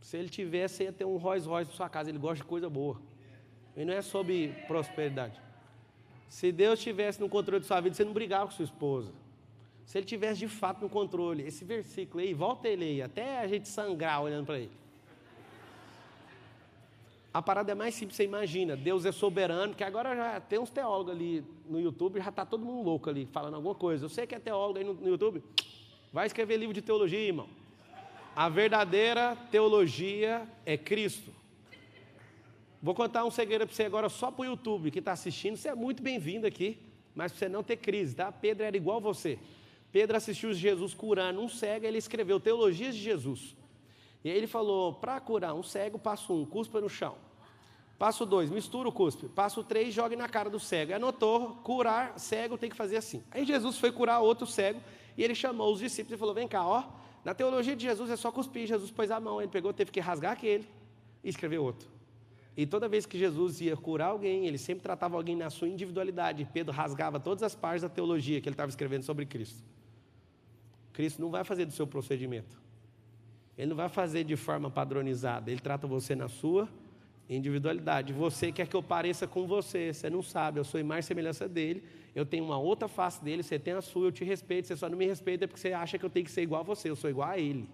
Se Ele tivesse, você ia ter um Rolls Royce na sua casa. Ele gosta de coisa boa. E não é sobre prosperidade. Se Deus estivesse no controle da sua vida, você não brigava com sua esposa. Se ele tivesse de fato no controle, esse versículo aí, volta ele aí, até a gente sangrar olhando para ele. A parada é mais simples, você imagina, Deus é soberano, porque agora já tem uns teólogos ali no YouTube, já está todo mundo louco ali, falando alguma coisa. Eu sei que é teólogo aí no YouTube, vai escrever livro de teologia, irmão. A verdadeira teologia é Cristo. Vou contar um segredo para você agora só para o YouTube que está assistindo, você é muito bem-vindo aqui, mas para você não ter crise, tá? Pedro era igual você. Pedro assistiu Jesus curando um cego, ele escreveu Teologias de Jesus. E aí ele falou, para curar um cego, passo 1, cuspa no chão. Passo 2, mistura o cuspe. Passo 3, jogue na cara do cego. E anotou, curar cego tem que fazer assim. Aí Jesus foi curar outro cego, e ele chamou os discípulos e falou, vem cá, ó, na teologia de Jesus é só cuspir. Jesus pôs a mão, ele pegou, teve que rasgar aquele e escrever outro. E toda vez que Jesus ia curar alguém, ele sempre tratava alguém na sua individualidade. Pedro rasgava todas as partes da teologia que ele estava escrevendo sobre Cristo. Cristo não vai fazer do seu procedimento. Ele não vai fazer de forma padronizada. Ele trata você na sua individualidade. Você quer que eu pareça com você. Você não sabe, eu sou imagem e semelhança dele. Eu tenho uma outra face dele, você tem a sua, eu te respeito. Você só não me respeita porque você acha que eu tenho que ser igual a você. Eu sou igual a ele.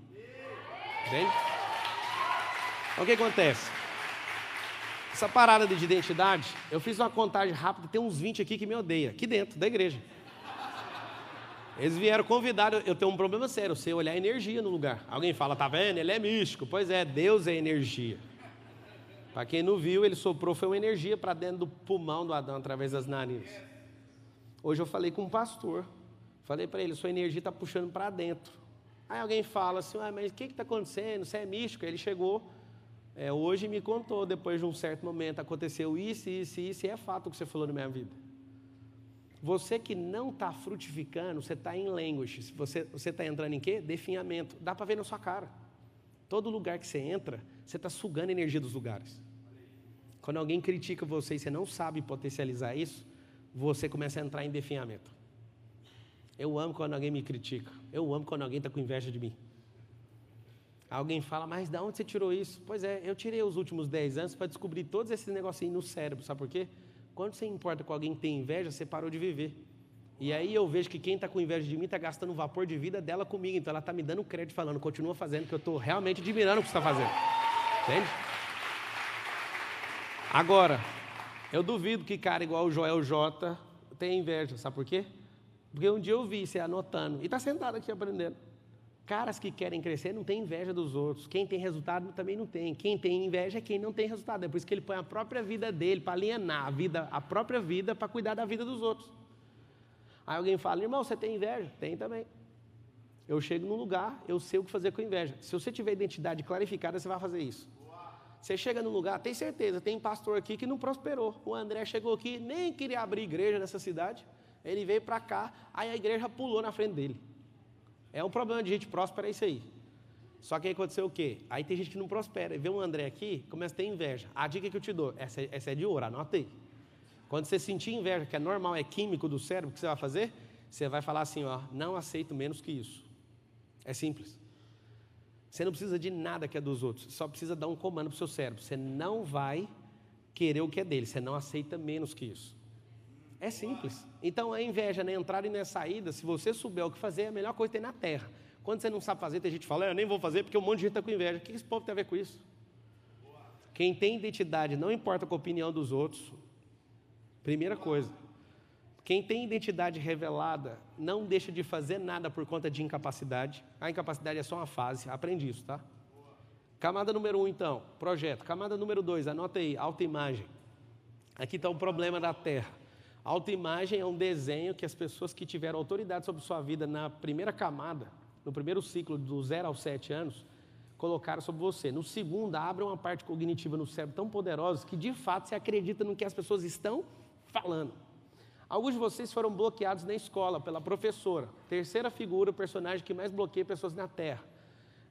Entende? Então o que acontece? Essa parada de identidade, eu fiz uma contagem rápida, tem uns 20 aqui que me odeiam, aqui dentro da igreja. Eles vieram convidados, eu tenho um problema sério, você olhar energia no lugar. Alguém fala, tá vendo? Ele é místico. Pois é, Deus é energia. Para quem não viu, ele soprou, foi uma energia para dentro do pulmão do Adão, através das narinas. Hoje eu falei com um pastor, falei para ele, sua energia está puxando para dentro. Aí alguém fala assim, mas o que está acontecendo? Você é místico? Ele chegou, hoje me contou, depois de um certo momento, aconteceu isso, e é fato o que você falou na minha vida. Você que não está frutificando, você está em language. Você está entrando em quê? Definhamento. Dá para ver na sua cara. Todo lugar que você entra, você está sugando a energia dos lugares. Quando alguém critica você e você não sabe potencializar isso, você começa a entrar em definhamento. Eu amo quando alguém me critica. Eu amo quando alguém está com inveja de mim. Alguém fala, mas de onde você tirou isso? Pois é, eu tirei os últimos 10 anos para descobrir todos esses negocinhos no cérebro. Sabe por quê? Quando você importa com alguém que tem inveja, você parou de viver. E aí eu vejo que quem está com inveja de mim está gastando o vapor de vida dela comigo. Então ela está me dando crédito falando, continua fazendo, que eu estou realmente admirando o que você está fazendo. Entende? Agora, eu duvido que cara igual o Joel J tenha inveja. Sabe por quê? Porque um dia eu vi você anotando. E está sentado aqui aprendendo. Caras que querem crescer não têm inveja dos outros. Quem tem resultado também não tem. Quem tem inveja é quem não tem resultado. É por isso que ele põe a própria vida dele para alienar a própria vida para cuidar da vida dos outros. Aí alguém fala, irmão, você tem inveja? Tem também. Eu chego num lugar, eu sei o que fazer com inveja. Se você tiver identidade clarificada, você vai fazer isso. Você chega num lugar, tem certeza, tem pastor aqui que não prosperou. O André chegou aqui, nem queria abrir igreja nessa cidade. Ele veio para cá, aí a igreja pulou na frente dele. É um problema de gente próspera, é isso aí. Só que aí aconteceu o quê? Aí tem gente que não prospera. E vê um André aqui, começa a ter inveja. A dica que eu te dou, essa é de ouro, anota aí. Quando você sentir inveja, que é normal, é químico do cérebro, o que você vai fazer? Você vai falar assim, ó, não aceito menos que isso. É simples. Você não precisa de nada que é dos outros, você só precisa dar um comando para o seu cérebro. Você não vai querer o que é dele, você não aceita menos que isso. É simples. Então a inveja, na entrada e na saída, se você souber o que fazer, é a melhor coisa que tem na terra. Quando você não sabe fazer, tem gente que fala, eu nem vou fazer porque um monte de gente está com inveja. O que esse povo tem a ver com isso? Quem tem identidade, não importa com a opinião dos outros, primeira coisa. Quem tem identidade revelada, não deixa de fazer nada por conta de incapacidade. A incapacidade é só uma fase, aprende isso, tá? Camada número 1, então, projeto. Camada número 2, anota aí, autoimagem. Aqui está o problema da terra. Autoimagem é um desenho que as pessoas que tiveram autoridade sobre sua vida na primeira camada, no primeiro ciclo, do 0 aos 7 anos, colocaram sobre você. No segundo, abre uma parte cognitiva no cérebro tão poderosa que, de fato, você acredita no que as pessoas estão falando. Alguns de vocês foram bloqueados na escola pela professora. Terceira figura, o personagem que mais bloqueia pessoas na Terra.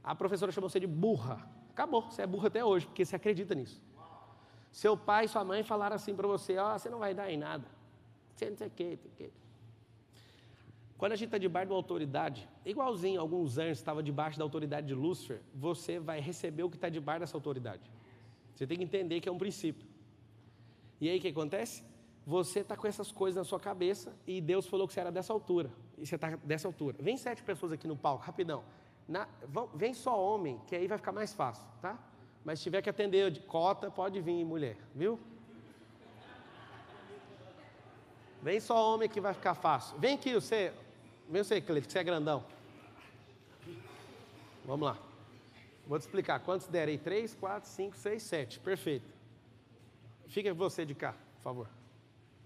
A professora chamou você de burra. Acabou, você é burra até hoje, porque você acredita nisso. Seu pai e sua mãe falaram assim para você, você não vai dar em nada. Você não sei o quê. Quando a gente está debaixo de uma autoridade, igualzinho alguns anjos estavam debaixo da autoridade de Lúcifer, você vai receber o que está debaixo dessa autoridade. Você tem que entender que é um princípio. E aí o que acontece? Você está com essas coisas na sua cabeça e Deus falou que você era dessa altura. e você está dessa altura. Vem 7 pessoas aqui no palco, rapidão. Vem só homem, que aí vai ficar mais fácil, tá? Mas se tiver que atender de cota, pode vir mulher, viu? Vem só homem que vai ficar fácil. Vem aqui você, Cleito, que você é grandão. Vamos lá. Vou te explicar. Quantos derem? 3, 4, 5, 6, 7. Perfeito. Fica você de cá, por favor.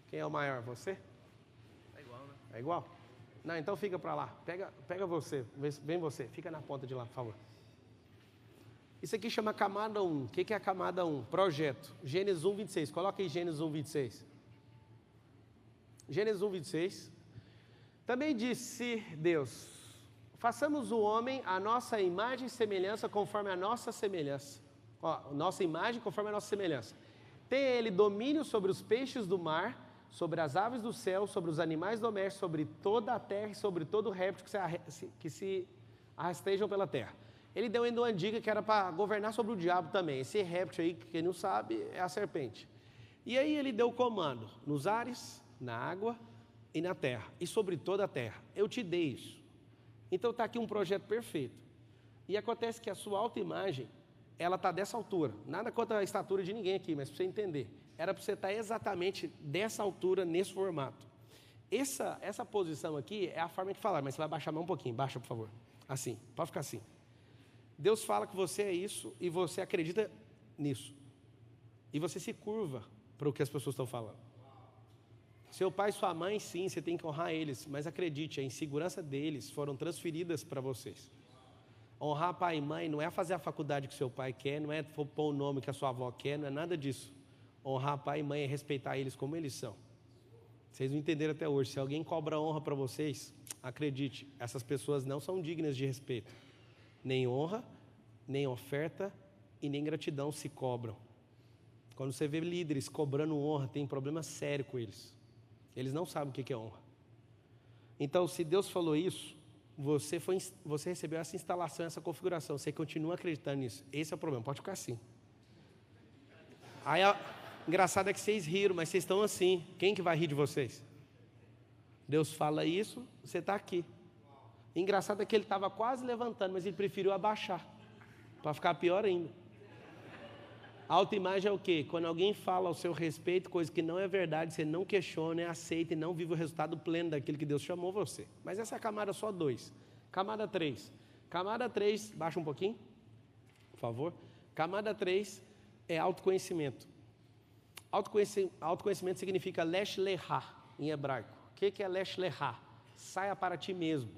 Quem é o maior? Você? É igual, né? É igual? Não, então fica para lá. Pega você. Vem você. Fica na ponta de lá, por favor. Isso aqui chama camada 1. O que é a camada 1? Projeto. Gênesis 1, 26. Coloca aí Gênesis 1, 26. Gênesis 1, 26. Também disse Deus: façamos o homem a nossa imagem e semelhança, conforme a nossa semelhança. Nossa imagem conforme a nossa semelhança. Tenha ele domínio sobre os peixes do mar, sobre as aves do céu, sobre os animais domésticos, sobre toda a terra e sobre todo réptil que se arrastejam pela terra. Ele deu ainda uma dica que era para governar sobre o diabo também. Esse réptil aí, que quem não sabe, é a serpente. E aí ele deu o comando nos ares, na água e na terra, e sobre toda a terra. Eu te dei isso. Então está aqui um projeto perfeito. E acontece que a sua autoimagem, ela está dessa altura. Nada contra a estatura de ninguém aqui, mas para você entender. Era para você estar exatamente dessa altura, nesse formato. Essa posição aqui é a forma que falar, mas você vai baixar a mão um pouquinho. Baixa, por favor. Assim, pode ficar assim. Deus fala que você é isso e você acredita nisso. E você se curva para o que as pessoas estão falando. Seu pai e sua mãe, sim, você tem que honrar eles, mas acredite, a insegurança deles foram transferidas para vocês. Honrar pai e mãe não é fazer a faculdade que seu pai quer, não é pôr o nome que a sua avó quer, não é nada disso. Honrar pai e mãe é respeitar eles como eles são. Vocês não entenderam até hoje. Se alguém cobra honra para vocês, acredite, essas pessoas não são dignas de respeito. Nem honra, nem oferta e nem gratidão se cobram. Quando você vê líderes cobrando honra, tem um problema sério com eles. Eles não sabem o que é honra. Então, se Deus falou isso, você recebeu essa instalação, essa configuração. Você continua acreditando nisso. Esse é o problema. Pode ficar assim. Aí, engraçado é que vocês riram, mas vocês estão assim. Quem que vai rir de vocês? Deus fala isso, você está aqui. Engraçado é que ele estava quase levantando, mas ele preferiu abaixar, para ficar pior ainda. Autoimagem é o quê? Quando alguém fala ao seu respeito, coisa que não é verdade, você não questiona, aceita e não vive o resultado pleno daquilo que Deus chamou você. Mas essa é a camada só 2. Camada 3. Camada 3, baixa um pouquinho, por favor. Camada 3 é autoconhecimento. Autoconhecimento significa lesh lehá, em hebraico. O que é lesh lehá? Saia para ti mesmo.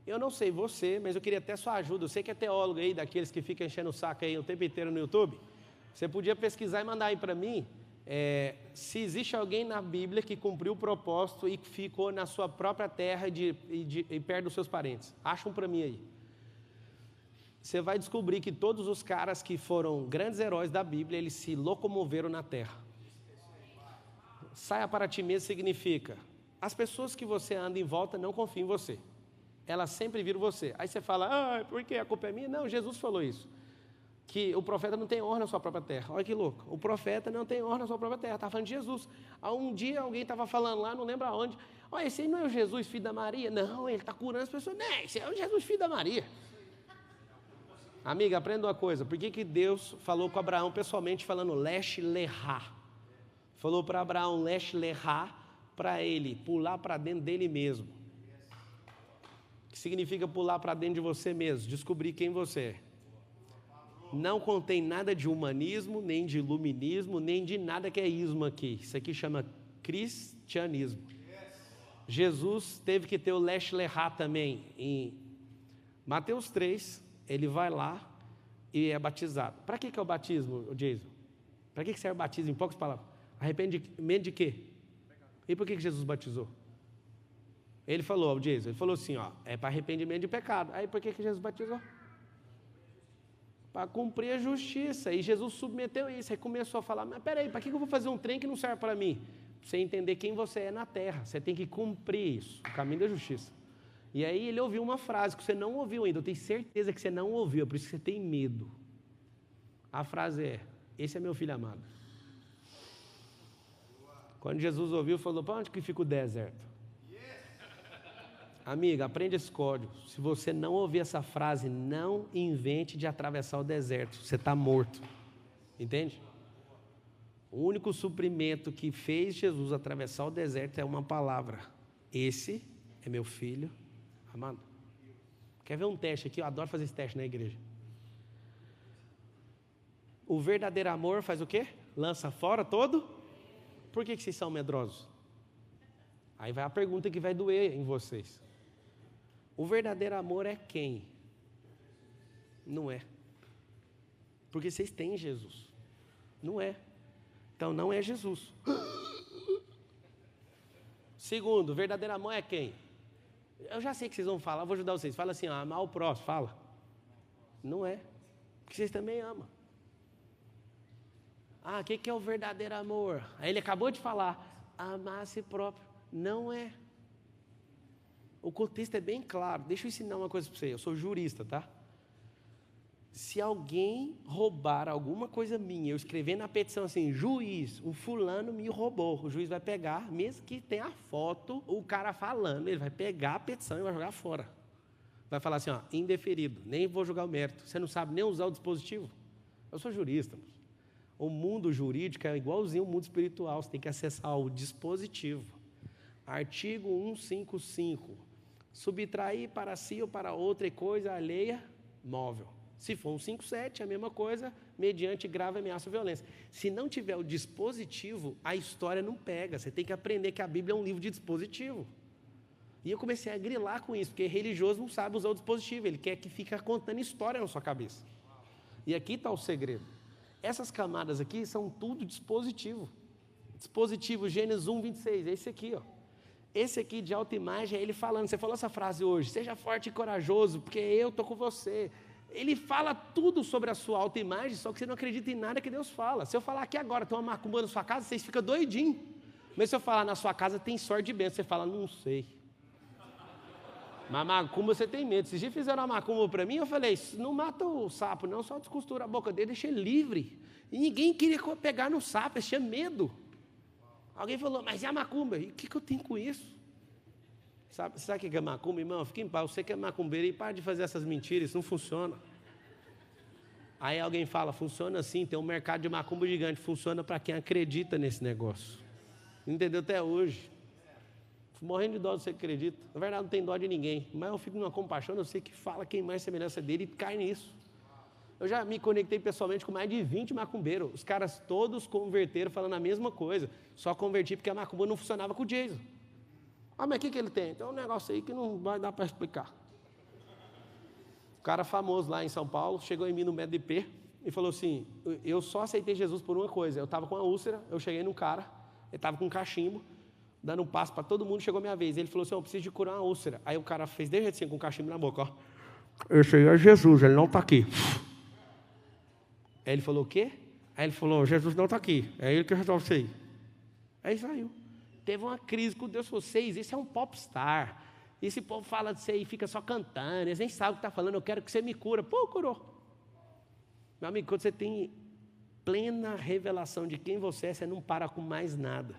Eu não sei você, mas eu queria até sua ajuda. Você que é teólogo aí, daqueles que ficam enchendo o saco aí o tempo inteiro no YouTube. Você podia pesquisar e mandar aí para mim se existe alguém na Bíblia que cumpriu o propósito e ficou na sua própria terra e perto dos seus parentes. Acha um para mim aí. Você vai descobrir que todos os caras que foram grandes heróis da Bíblia, eles se locomoveram na terra. Saia para ti mesmo significa, as pessoas que você anda em volta não confiam em você. Elas sempre viram você. Aí você fala, por que a culpa é minha? Não, Jesus falou isso. Que o profeta não tem honra na sua própria terra. Olha que louco. O profeta não tem honra na sua própria terra. Está falando de Jesus. Um dia alguém estava falando lá, não lembro aonde. Olha, esse aí não é o Jesus, filho da Maria? Não, ele está curando as pessoas. Não, esse é o Jesus, filho da Maria. Amiga, aprenda uma coisa. Por que Deus falou com Abraão pessoalmente, falando lesh lehá? Falou para Abraão lesh lehá, para ele pular para dentro dele mesmo. Que significa pular para dentro de você mesmo, descobrir quem você é. Não contém nada de humanismo, nem de iluminismo, nem de nada que é ismo aqui. Isso aqui chama cristianismo. Jesus teve que ter o lesh lehá também. Em Mateus 3, ele vai lá e é batizado. Para que é o batismo, Jason? Para que serve o batismo? Em poucas palavras. Arrependimento de quê? E por que Jesus batizou? Ele falou, Jason, ele falou assim, é para arrependimento de pecado. Aí por que Jesus batizou? Para cumprir a justiça. E Jesus submeteu isso. Aí começou a falar, mas peraí, para que eu vou fazer um trem que não serve para mim? Para você entender quem você é na terra. Você tem que cumprir isso, o caminho da justiça. E aí ele ouviu uma frase que você não ouviu ainda. Eu tenho certeza que você não ouviu, é por isso que você tem medo. A frase é, esse é meu filho amado. Quando Jesus ouviu, falou, para onde que fica o deserto? Amiga, aprende esse código. Se você não ouvir essa frase, não invente de atravessar o deserto. Você está morto. Entende? O único suprimento que fez Jesus atravessar o deserto é uma palavra. Esse é meu filho amado. Quer ver um teste aqui? Eu adoro fazer esse teste na igreja. O verdadeiro amor faz o quê? Lança fora todo? Por que vocês são medrosos? Aí vai a pergunta que vai doer em vocês. O verdadeiro amor é quem? Não é. Porque vocês têm Jesus. Não é. Então não é Jesus. Segundo, o verdadeiro amor é quem? Eu já sei que vocês vão falar, vou ajudar vocês. Fala assim, amar o próximo, fala. Não é. Porque vocês também amam. O que é o verdadeiro amor? Aí ele acabou de falar, amar a si próprio. Não é. O contexto é bem claro. Deixa eu ensinar uma coisa para você. Eu sou jurista, tá? Se alguém roubar alguma coisa minha, eu escrever na petição assim, juiz, o fulano me roubou. O juiz vai pegar, mesmo que tenha a foto, o cara falando, ele vai pegar a petição e vai jogar fora. Vai falar assim, indeferido, nem vou julgar o mérito. Você não sabe nem usar o dispositivo? Eu sou jurista. O mundo jurídico é igualzinho ao mundo espiritual, você tem que acessar o dispositivo. Artigo 155. Subtrair para si ou para outra coisa alheia, móvel. Se for 157, é a mesma coisa, mediante grave ameaça ou violência. Se não tiver o dispositivo, a história não pega. Você tem que aprender que a Bíblia é um livro de dispositivo. E eu comecei a grilar com isso, porque religioso não sabe usar o dispositivo, ele quer que fique contando história na sua cabeça. E aqui está o segredo. Essas camadas aqui são tudo dispositivo. Dispositivo Gênesis 1, 26, é esse aqui, ó. Esse aqui de autoimagem é ele falando, você falou essa frase hoje, seja forte e corajoso, porque eu estou com você. Ele fala tudo sobre a sua autoimagem, só que você não acredita em nada que Deus fala. Se eu falar aqui agora, tem uma macumba na sua casa, vocês ficam doidinhos. Mas se eu falar na sua casa tem sorte de bênção, você fala, não sei. Mas macumba você tem medo. Se já fizeram uma macumba para mim, eu falei, não mata o sapo não, só descostura a boca dele, deixa ele livre. E ninguém queria pegar no sapo, eles tinham medo. Alguém falou, mas é a macumba. E o que eu tenho com isso? Sabe o que é macumba, irmão? Fica em paz, você que é macumbeiro e para de fazer essas mentiras, isso não funciona. Aí alguém fala, funciona assim, tem um mercado de macumba gigante, funciona para quem acredita nesse negócio. Entendeu até hoje? Morrendo de dó de você que acredita. Na verdade não tem dó de ninguém, mas eu fico numa compaixão, eu sei que fala quem mais semelhança dele e cai nisso. Eu já me conectei pessoalmente com mais de 20 macumbeiros. Os caras todos converteram falando a mesma coisa. Só converti porque a macumba não funcionava com o Jason. Mas o que ele tem? Tem um negócio aí que não vai dar para explicar. O cara famoso lá em São Paulo chegou em mim no MEDP e falou assim, eu só aceitei Jesus por uma coisa. Eu estava com uma úlcera, eu cheguei num cara, ele estava com um cachimbo, dando um passo para todo mundo, chegou a minha vez. Ele falou assim, eu preciso de curar uma úlcera. Aí o cara fez desse jeito assim, com o cachimbo na boca, ó. Esse aí é Jesus, ele não está aqui. Aí ele falou, o quê? Aí ele falou, Jesus não está aqui, é ele que resolve isso aí. Aí saiu. Teve uma crise com Deus, vocês, esse é um popstar. Esse povo fala de você e fica só cantando, eles nem sabem o que está falando, eu quero que você me cura. Pô, curou. Meu amigo, quando você tem plena revelação de quem você é, você não para com mais nada.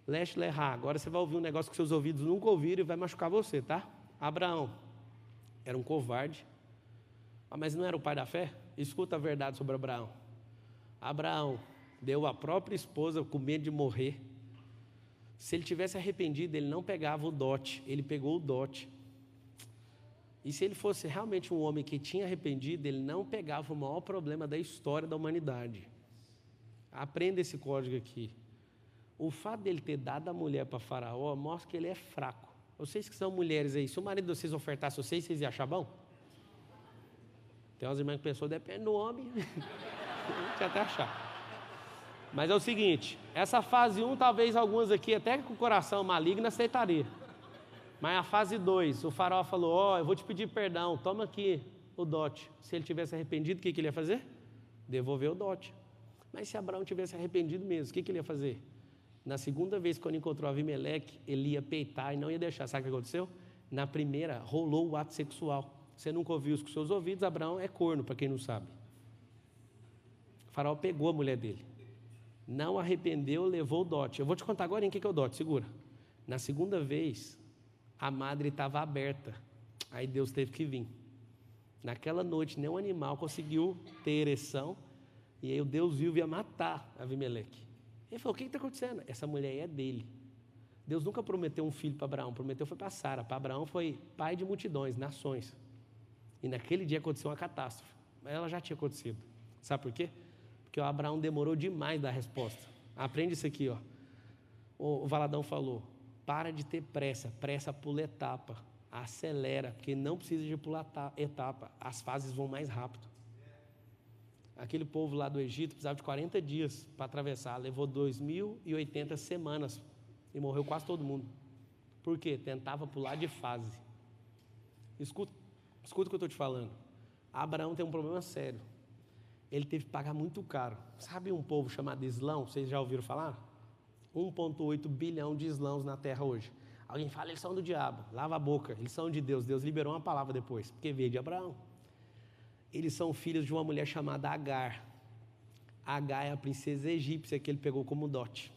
Leste lerrar, agora você vai ouvir um negócio que seus ouvidos nunca ouviram e vai machucar você, tá? Abraão era um covarde, mas não era o pai da fé? Escuta a verdade sobre Abraão. Abraão deu a própria esposa com medo de morrer. Se ele tivesse arrependido, ele não pegava o dote, ele pegou o dote. E se ele fosse realmente um homem que tinha arrependido, ele não pegava o maior problema da história da humanidade. Aprenda esse código aqui. O fato dele ter dado a mulher para Faraó mostra que ele é fraco. Vocês que são mulheres aí, se o marido de vocês ofertasse vocês iam achar bom? Tem umas irmãs que pensam, depende do homem. Tinha até achar. Mas é o seguinte, essa fase 1, talvez algumas aqui, até com o coração maligno, aceitaria. Mas a fase 2, o faraó falou, eu vou te pedir perdão, toma aqui o dote. Se ele tivesse arrependido, o que ele ia fazer? Devolver o dote. Mas se Abraão tivesse arrependido mesmo, o que ele ia fazer? Na segunda vez, quando encontrou Abimeleque, ele ia peitar e não ia deixar. Sabe o que aconteceu? Na primeira, rolou o ato sexual. Você nunca ouviu isso com seus ouvidos, Abraão é corno, para quem não sabe. O faraó pegou a mulher dele. Não arrependeu, levou o dote. Eu vou te contar agora em que é o dote, segura. Na segunda vez, A madre estava aberta. Aí Deus teve que vir. Naquela noite, nenhum animal conseguiu ter ereção. E aí o Deus viu e ia matar Abimeleque. Ele falou, o que está acontecendo? Essa mulher é dele. Deus nunca prometeu um filho para Abraão, prometeu foi para Sara. Para Abraão foi pai de multidões, nações. E naquele dia aconteceu uma catástrofe. Mas ela já tinha acontecido. Sabe por quê? Porque o Abraão demorou demais a dar a resposta. Aprende isso aqui, ó. O Valadão falou, para de ter pressa, pressa pula etapa, acelera, porque não precisa de pular etapa, as fases vão mais rápido. Aquele povo lá do Egito precisava de 40 dias para atravessar, levou 2.080 semanas e morreu quase todo mundo. Por quê? Tentava pular de fase. Escuta o que eu estou te falando. Abraão tem um problema sério. Ele teve que pagar muito caro. Sabe um povo chamado Islão? Vocês já ouviram falar? 1,8 bilhão de islãos na terra hoje. Alguém fala, eles são do diabo. Lava a boca, eles são de Deus. Deus liberou uma palavra depois, porque veio de Abraão. Eles são filhos de uma mulher chamada Agar. Agar é a princesa egípcia que ele pegou como dote.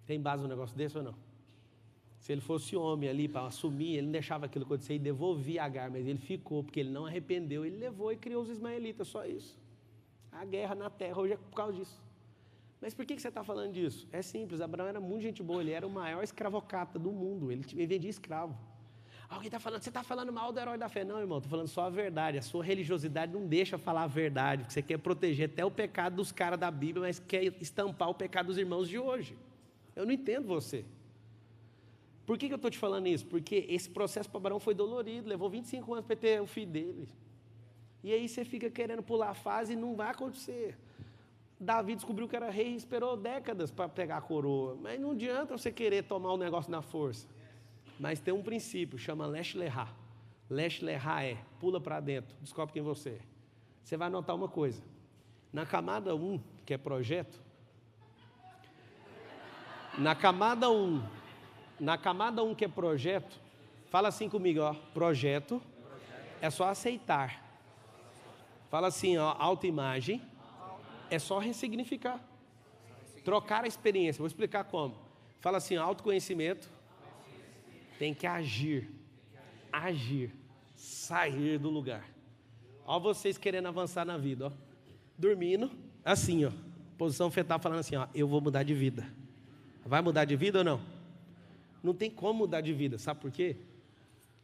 Tem base no negócio desse ou não? Se ele fosse homem ali para assumir, ele não deixava aquilo acontecer e devolvia Agar, mas ele ficou, porque ele não arrependeu, ele levou e criou os ismaelitas, só isso. A guerra na terra hoje é por causa disso. Mas por que você está falando disso? É simples, Abraão era muito gente boa, ele era o maior escravocrata do mundo, ele vendia escravo. Alguém está falando, você está falando mal do herói da fé. Não, irmão, estou falando só a verdade. A sua religiosidade não deixa falar a verdade, porque você quer proteger até o pecado dos caras da Bíblia, mas quer estampar o pecado dos irmãos de hoje. Eu não entendo você. Por que eu estou te falando isso? Porque esse processo para Abraão foi dolorido, levou 25 anos para ter o filho dele. E aí você fica querendo pular a fase e não vai acontecer. Davi descobriu que era rei e esperou décadas para pegar a coroa. Mas não adianta você querer tomar o negócio na força. Mas tem um princípio, chama Lech Lechá. Lech Lechá é, pula para dentro, descobre quem você é. Você vai notar uma coisa. Na camada 1, que é projeto, na camada 1 que é projeto, fala assim comigo, ó, projeto é só aceitar. Fala assim, ó, autoimagem é só ressignificar. Trocar a experiência, vou explicar como. Fala assim, ó, autoconhecimento tem que agir, sair do lugar. Ó vocês querendo avançar na vida, ó, dormindo, assim, ó, posição fetal falando assim, ó, eu vou mudar de vida. Vai mudar de vida ou não? Não tem como mudar de vida, sabe por quê?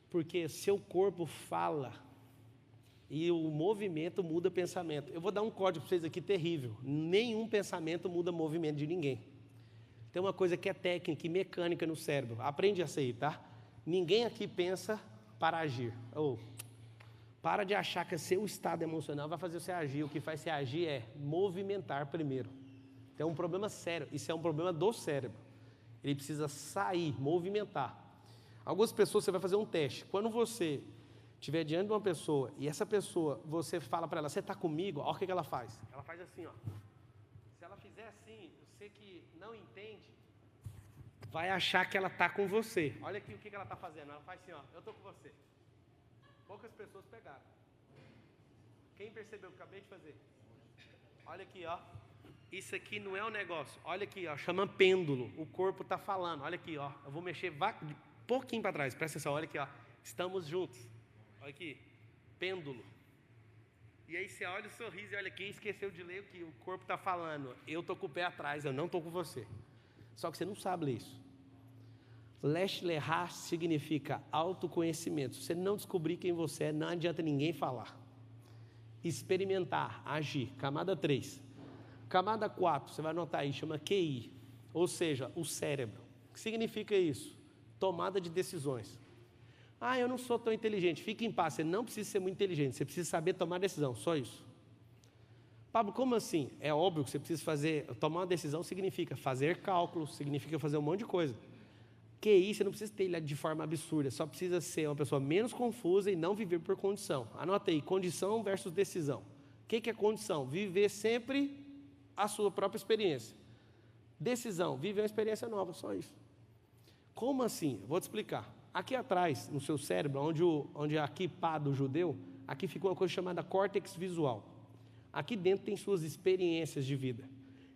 Porque seu corpo fala e o movimento muda o pensamento. Eu vou dar um código para vocês aqui terrível. Nenhum pensamento muda o movimento de ninguém. Tem uma coisa que é técnica e mecânica no cérebro. Aprende essa aí, tá? Ninguém aqui pensa para agir. Para de achar que seu estado emocional vai fazer você agir. O que faz você agir é movimentar primeiro. Tem um problema sério. Isso é um problema do cérebro. Ele precisa sair, movimentar. Algumas pessoas, você vai fazer um teste. Quando você estiver diante de uma pessoa e essa pessoa, você fala para ela, você está comigo? Olha o que ela faz. Ela faz assim, ó. Se ela fizer assim, você que não entende, vai achar que ela está com você. Olha aqui o que ela está fazendo. Ela faz assim, ó, eu estou com você. Poucas pessoas pegaram. Quem percebeu o que eu acabei de fazer? Olha aqui, ó. Isso aqui não é um negócio. Olha aqui, ó, chama pêndulo. O corpo está falando. Olha aqui, ó. Eu vou mexer um pouquinho para trás. Presta atenção, olha aqui, ó. Estamos juntos. Olha aqui, pêndulo. E aí você olha o sorriso e olha aqui, esqueceu de ler o que o corpo está falando. Eu estou com o pé atrás, eu não estou com você. Só que você não sabe ler isso. Lech Lechá significa autoconhecimento. Se você não descobrir quem você é, não adianta ninguém falar. Experimentar, agir. Camada 3. Camada 4, você vai anotar aí, chama QI. Ou seja, o cérebro. O que significa isso? Tomada de decisões. Ah, eu não sou tão inteligente. Fique em paz, você não precisa ser muito inteligente. Você precisa saber tomar decisão, só isso. Pablo, como assim? É óbvio que você precisa tomar uma decisão significa fazer cálculos, significa fazer um monte de coisa. QI, você não precisa ter ele de forma absurda, só precisa ser uma pessoa menos confusa e não viver por condição. Anota aí, condição versus decisão. O que é condição? Viver sempre a sua própria experiência. Decisão, viver uma experiência nova, só isso. Como assim? Vou te explicar. Aqui atrás, no seu cérebro, onde é a kippah do judeu, aqui fica uma coisa chamada córtex visual. Aqui dentro tem suas experiências de vida.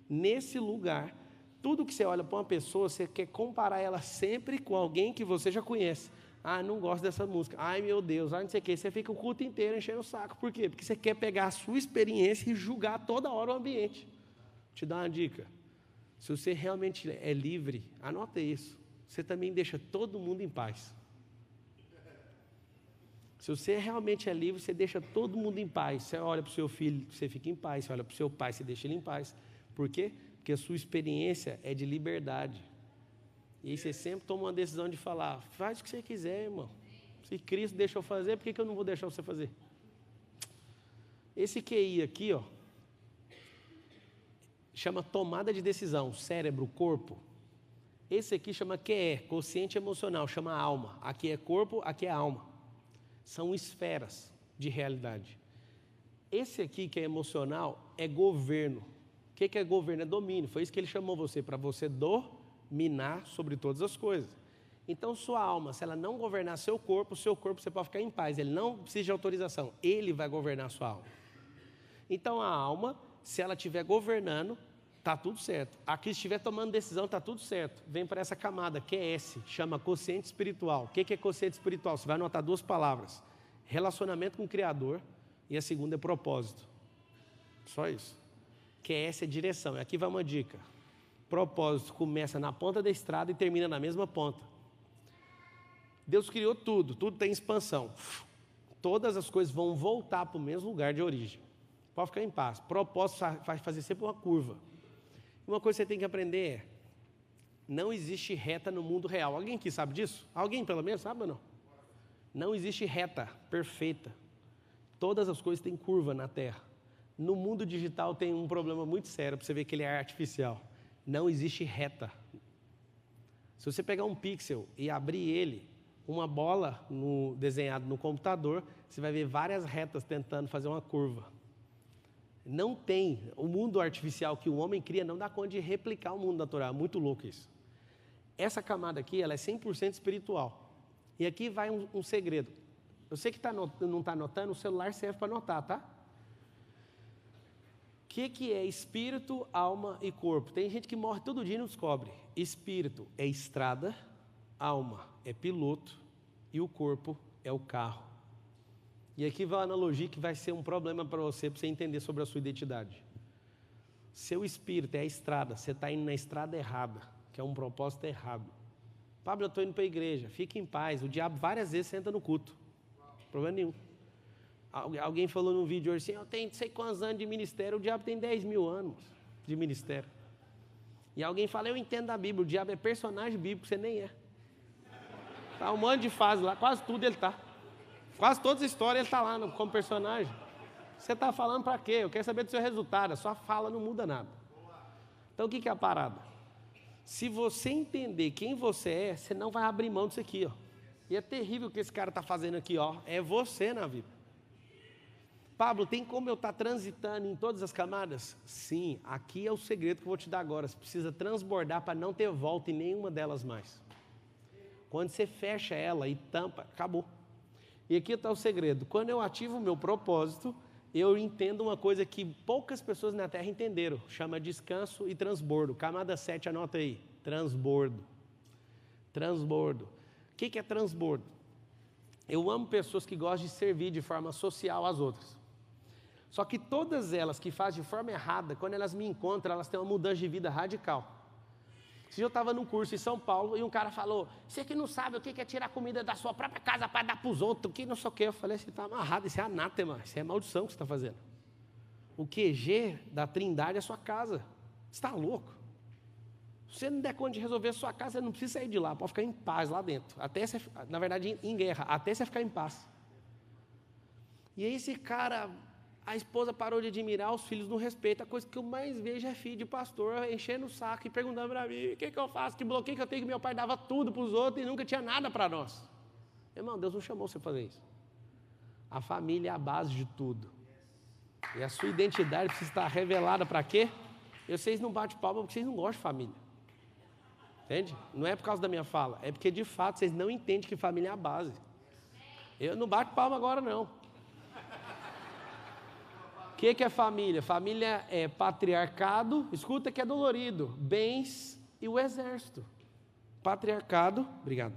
Nesse lugar Tudo que você olha para uma pessoa, você quer comparar ela sempre com alguém que você já conhece. Ah, não gosto dessa música. Ai, meu Deus, não sei o quê. Você fica o culto inteiro enchendo o saco. Por quê? Porque você quer pegar a sua experiência e julgar toda hora o ambiente. Vou te dar uma dica. Se você realmente é livre, anota isso. Você também deixa todo mundo em paz. Se você realmente é livre, você deixa todo mundo em paz. Você olha para o seu filho, você fica em paz. Você olha para o seu pai, você deixa ele em paz. Por quê? Porque a sua experiência é de liberdade. E aí você sempre toma uma decisão de falar, faz o que você quiser, irmão. Se Cristo deixou fazer, por que eu não vou deixar você fazer? Esse QI aqui, ó, chama tomada de decisão, cérebro, corpo. Esse aqui chama QE, consciente emocional, chama alma. Aqui é corpo, aqui é alma. São esferas de realidade. Esse aqui que é emocional é governo. O que é governo? É domínio. Foi isso que ele chamou você, para você dominar sobre todas as coisas. Então, sua alma, se ela não governar seu corpo você pode ficar em paz. Ele não precisa de autorização. Ele vai governar a sua alma. Então, a alma, se ela estiver governando, está tudo certo. Aqui, se estiver tomando decisão, está tudo certo. Vem para essa camada, que é S, chama consciente espiritual. O que é consciente espiritual? Você vai anotar duas palavras. Relacionamento com o Criador e a segunda é propósito. Só isso. Que é essa direção. E aqui vai uma dica. Propósito começa na ponta da estrada e termina na mesma ponta. Deus criou tudo, tudo tem expansão. Todas as coisas vão voltar para o mesmo lugar de origem. Pode ficar em paz. Propósito vai fazer sempre uma curva. Uma coisa que você tem que aprender é, não existe reta no mundo real. Alguém aqui sabe disso? Alguém pelo menos sabe ou não? Não existe reta perfeita. Todas as coisas têm curva na Terra. No mundo digital tem um problema muito sério, para você ver que ele é artificial. Não existe reta. Se você pegar um pixel e abrir ele, uma bola desenhada no computador, você vai ver várias retas tentando fazer uma curva. Não tem. O mundo artificial que o homem cria não dá conta de replicar o mundo natural. É muito louco isso. Essa camada aqui, ela é 100% espiritual. E aqui vai um segredo. Eu sei que não está anotando, o celular serve para anotar, tá? O que é espírito, alma e corpo? Tem gente que morre todo dia e não descobre. Espírito é estrada, alma é piloto e o corpo é o carro. E aqui vai uma analogia que vai ser um problema para você entender sobre a sua identidade. Seu espírito é a estrada, você está indo na estrada errada, que é um propósito errado. Pablo, eu estou indo para a igreja, fique em paz. O diabo várias vezes senta no culto. Problema nenhum. Alguém falou num vídeo hoje assim, eu tenho não sei quantos anos de ministério, o diabo tem 10 mil anos de ministério. E alguém fala, eu entendo da Bíblia, o diabo é personagem bíblico, você nem é. Tá um monte de fase lá, quase tudo ele está. Quase todas as histórias ele está lá como personagem. Você está falando para quê? Eu quero saber do seu resultado, a sua fala não muda nada. Então o que é a parada? Se você entender quem você é, você não vai abrir mão disso aqui, ó. E é terrível o que esse cara está fazendo aqui, ó. É você na vida. Pablo, tem como eu estar transitando em todas as camadas? Sim, aqui é o segredo que eu vou te dar agora. Você precisa transbordar para não ter volta em nenhuma delas mais. Quando você fecha ela e tampa, acabou. E aqui está o segredo. Quando eu ativo o meu propósito, eu entendo uma coisa que poucas pessoas na Terra entenderam. Chama descanso e transbordo. Camada 7, anota aí. Transbordo. Transbordo. O que é transbordo? Eu amo pessoas que gostam de servir de forma social às outras. Só que todas elas que fazem de forma errada, quando elas me encontram, elas têm uma mudança de vida radical. Se eu estava num curso em São Paulo e um cara falou, você que não sabe o que é tirar comida da sua própria casa para dar para os outros, que não sei o que. Eu falei, você está amarrado, isso é anátema, isso é maldição que você está fazendo. O QG da Trindade é a sua casa. Você está louco? Se você não der conta de resolver a sua casa, você não precisa sair de lá, pode ficar em paz lá dentro. Até você, na verdade, em guerra, até você ficar em paz. E aí esse cara, a esposa parou de admirar, os filhos não respeitam. A coisa que eu mais vejo é filho de pastor enchendo o saco e perguntando para mim, o que eu faço, que bloqueio que eu tenho, que meu pai dava tudo para os outros e nunca tinha nada para nós. Irmão, Deus não chamou você a fazer isso. A família é a base de tudo. E a sua identidade precisa estar revelada para quê? Vocês não batem palma porque vocês não gostam de família. Entende? Não é por causa da minha fala, é porque de fato vocês não entendem que família é a base. Eu não bato palma agora não. que é família? Família é patriarcado, escuta que é dolorido, bens e o exército. Patriarcado, obrigado.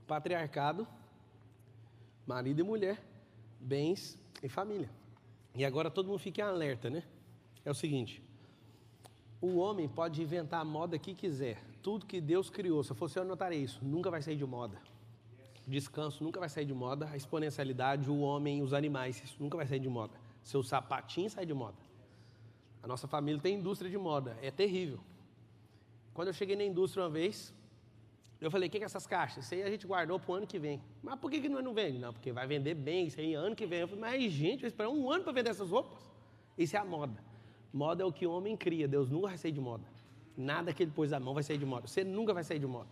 Patriarcado, marido e mulher, bens e família. E agora todo mundo fica em alerta, né? É o seguinte, o homem pode inventar a moda que quiser, tudo que Deus criou, se eu fosse eu anotaria isso, nunca vai sair de moda. Descanso nunca vai sair de moda, a exponencialidade, o homem, os animais, isso nunca vai sair de moda. Seu sapatinho sai de moda. A nossa família tem indústria de moda, é terrível. Quando eu cheguei na indústria uma vez, eu falei, o que é essas caixas? Isso aí a gente guardou para o ano que vem. Mas por que nós não vende? Não, porque vai vender bem, isso aí ano que vem. Eu falei, mas gente, vai esperar um ano para vender essas roupas? Isso é a moda. Moda é o que o homem cria, Deus nunca vai sair de moda. Nada que ele pôs a mão vai sair de moda. Você nunca vai sair de moda.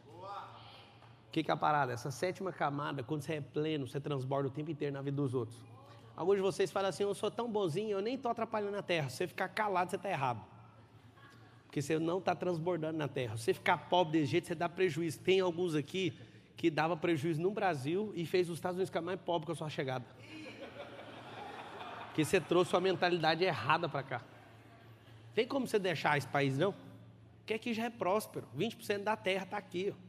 O que é a parada? Essa sétima camada, quando você é pleno, você transborda o tempo inteiro na vida dos outros. Alguns de vocês falam assim, eu sou tão bonzinho, eu nem estou atrapalhando a terra. Se você ficar calado, você está errado. Porque você não está transbordando na terra. Se você ficar pobre desse jeito, você dá prejuízo. Tem alguns aqui que dava prejuízo no Brasil e fez os Estados Unidos ficar mais pobre com a sua chegada. Porque você trouxe sua mentalidade errada para cá. Tem como você deixar esse país, não? Porque aqui já é próspero. 20% da terra está aqui. Ó.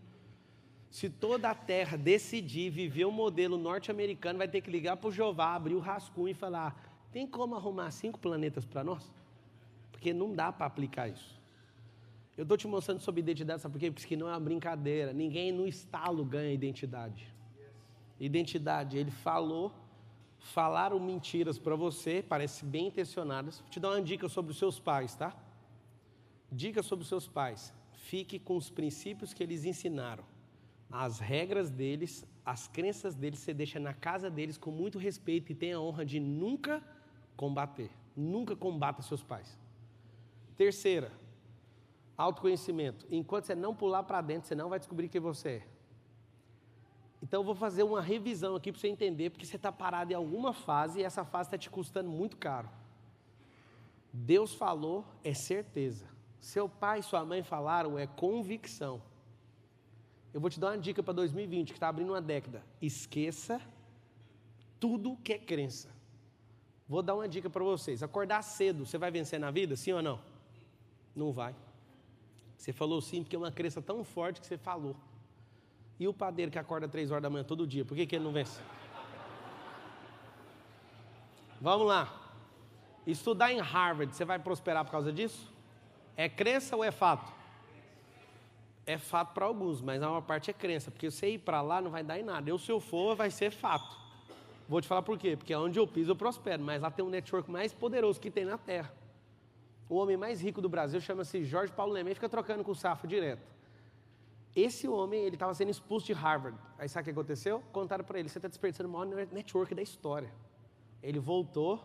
Se toda a terra decidir viver o modelo norte-americano, vai ter que ligar para o Jeová, abrir o rascunho e falar, tem como arrumar 5 planetas para nós? Porque não dá para aplicar isso. Eu estou te mostrando sobre identidade, sabe por quê? Porque isso aqui não é uma brincadeira. Ninguém no estalo ganha identidade. Identidade, ele falaram mentiras para você, parece bem intencionadas. Vou te dar uma dica sobre os seus pais, tá? Dica sobre os seus pais. Fique com os princípios que eles ensinaram. As regras deles, as crenças deles, você deixa na casa deles com muito respeito e tenha a honra de nunca combater. Nunca combata seus pais. Terceira, autoconhecimento. Enquanto você não pular para dentro, você não vai descobrir quem você é. Então eu vou fazer uma revisão aqui para você entender, porque você está parado em alguma fase e essa fase está te custando muito caro. Deus falou, é certeza. Seu pai e sua mãe falaram, é convicção. Eu vou te dar uma dica para 2020, que está abrindo uma década. Esqueça tudo que é crença. Vou dar uma dica para vocês. Acordar cedo, você vai vencer na vida, sim ou não? Não vai. Você falou sim, porque é uma crença tão forte que você falou. E o padeiro que acorda 3 horas da manhã todo dia, por que ele não vence? Vamos lá. Estudar em Harvard, você vai prosperar por causa disso? É crença ou é fato? É fato para alguns, mas a maior parte é crença, porque você ir para lá não vai dar em nada. Se eu for, vai ser fato. Vou te falar por quê, porque onde eu piso eu prospero, mas lá tem um network mais poderoso que tem na Terra. O homem mais rico do Brasil chama-se Jorge Paulo Lemann, fica trocando com o Safra direto. Esse homem, ele estava sendo expulso de Harvard. Aí sabe o que aconteceu? Contaram para ele, você está desperdiçando o maior network da história. Ele voltou,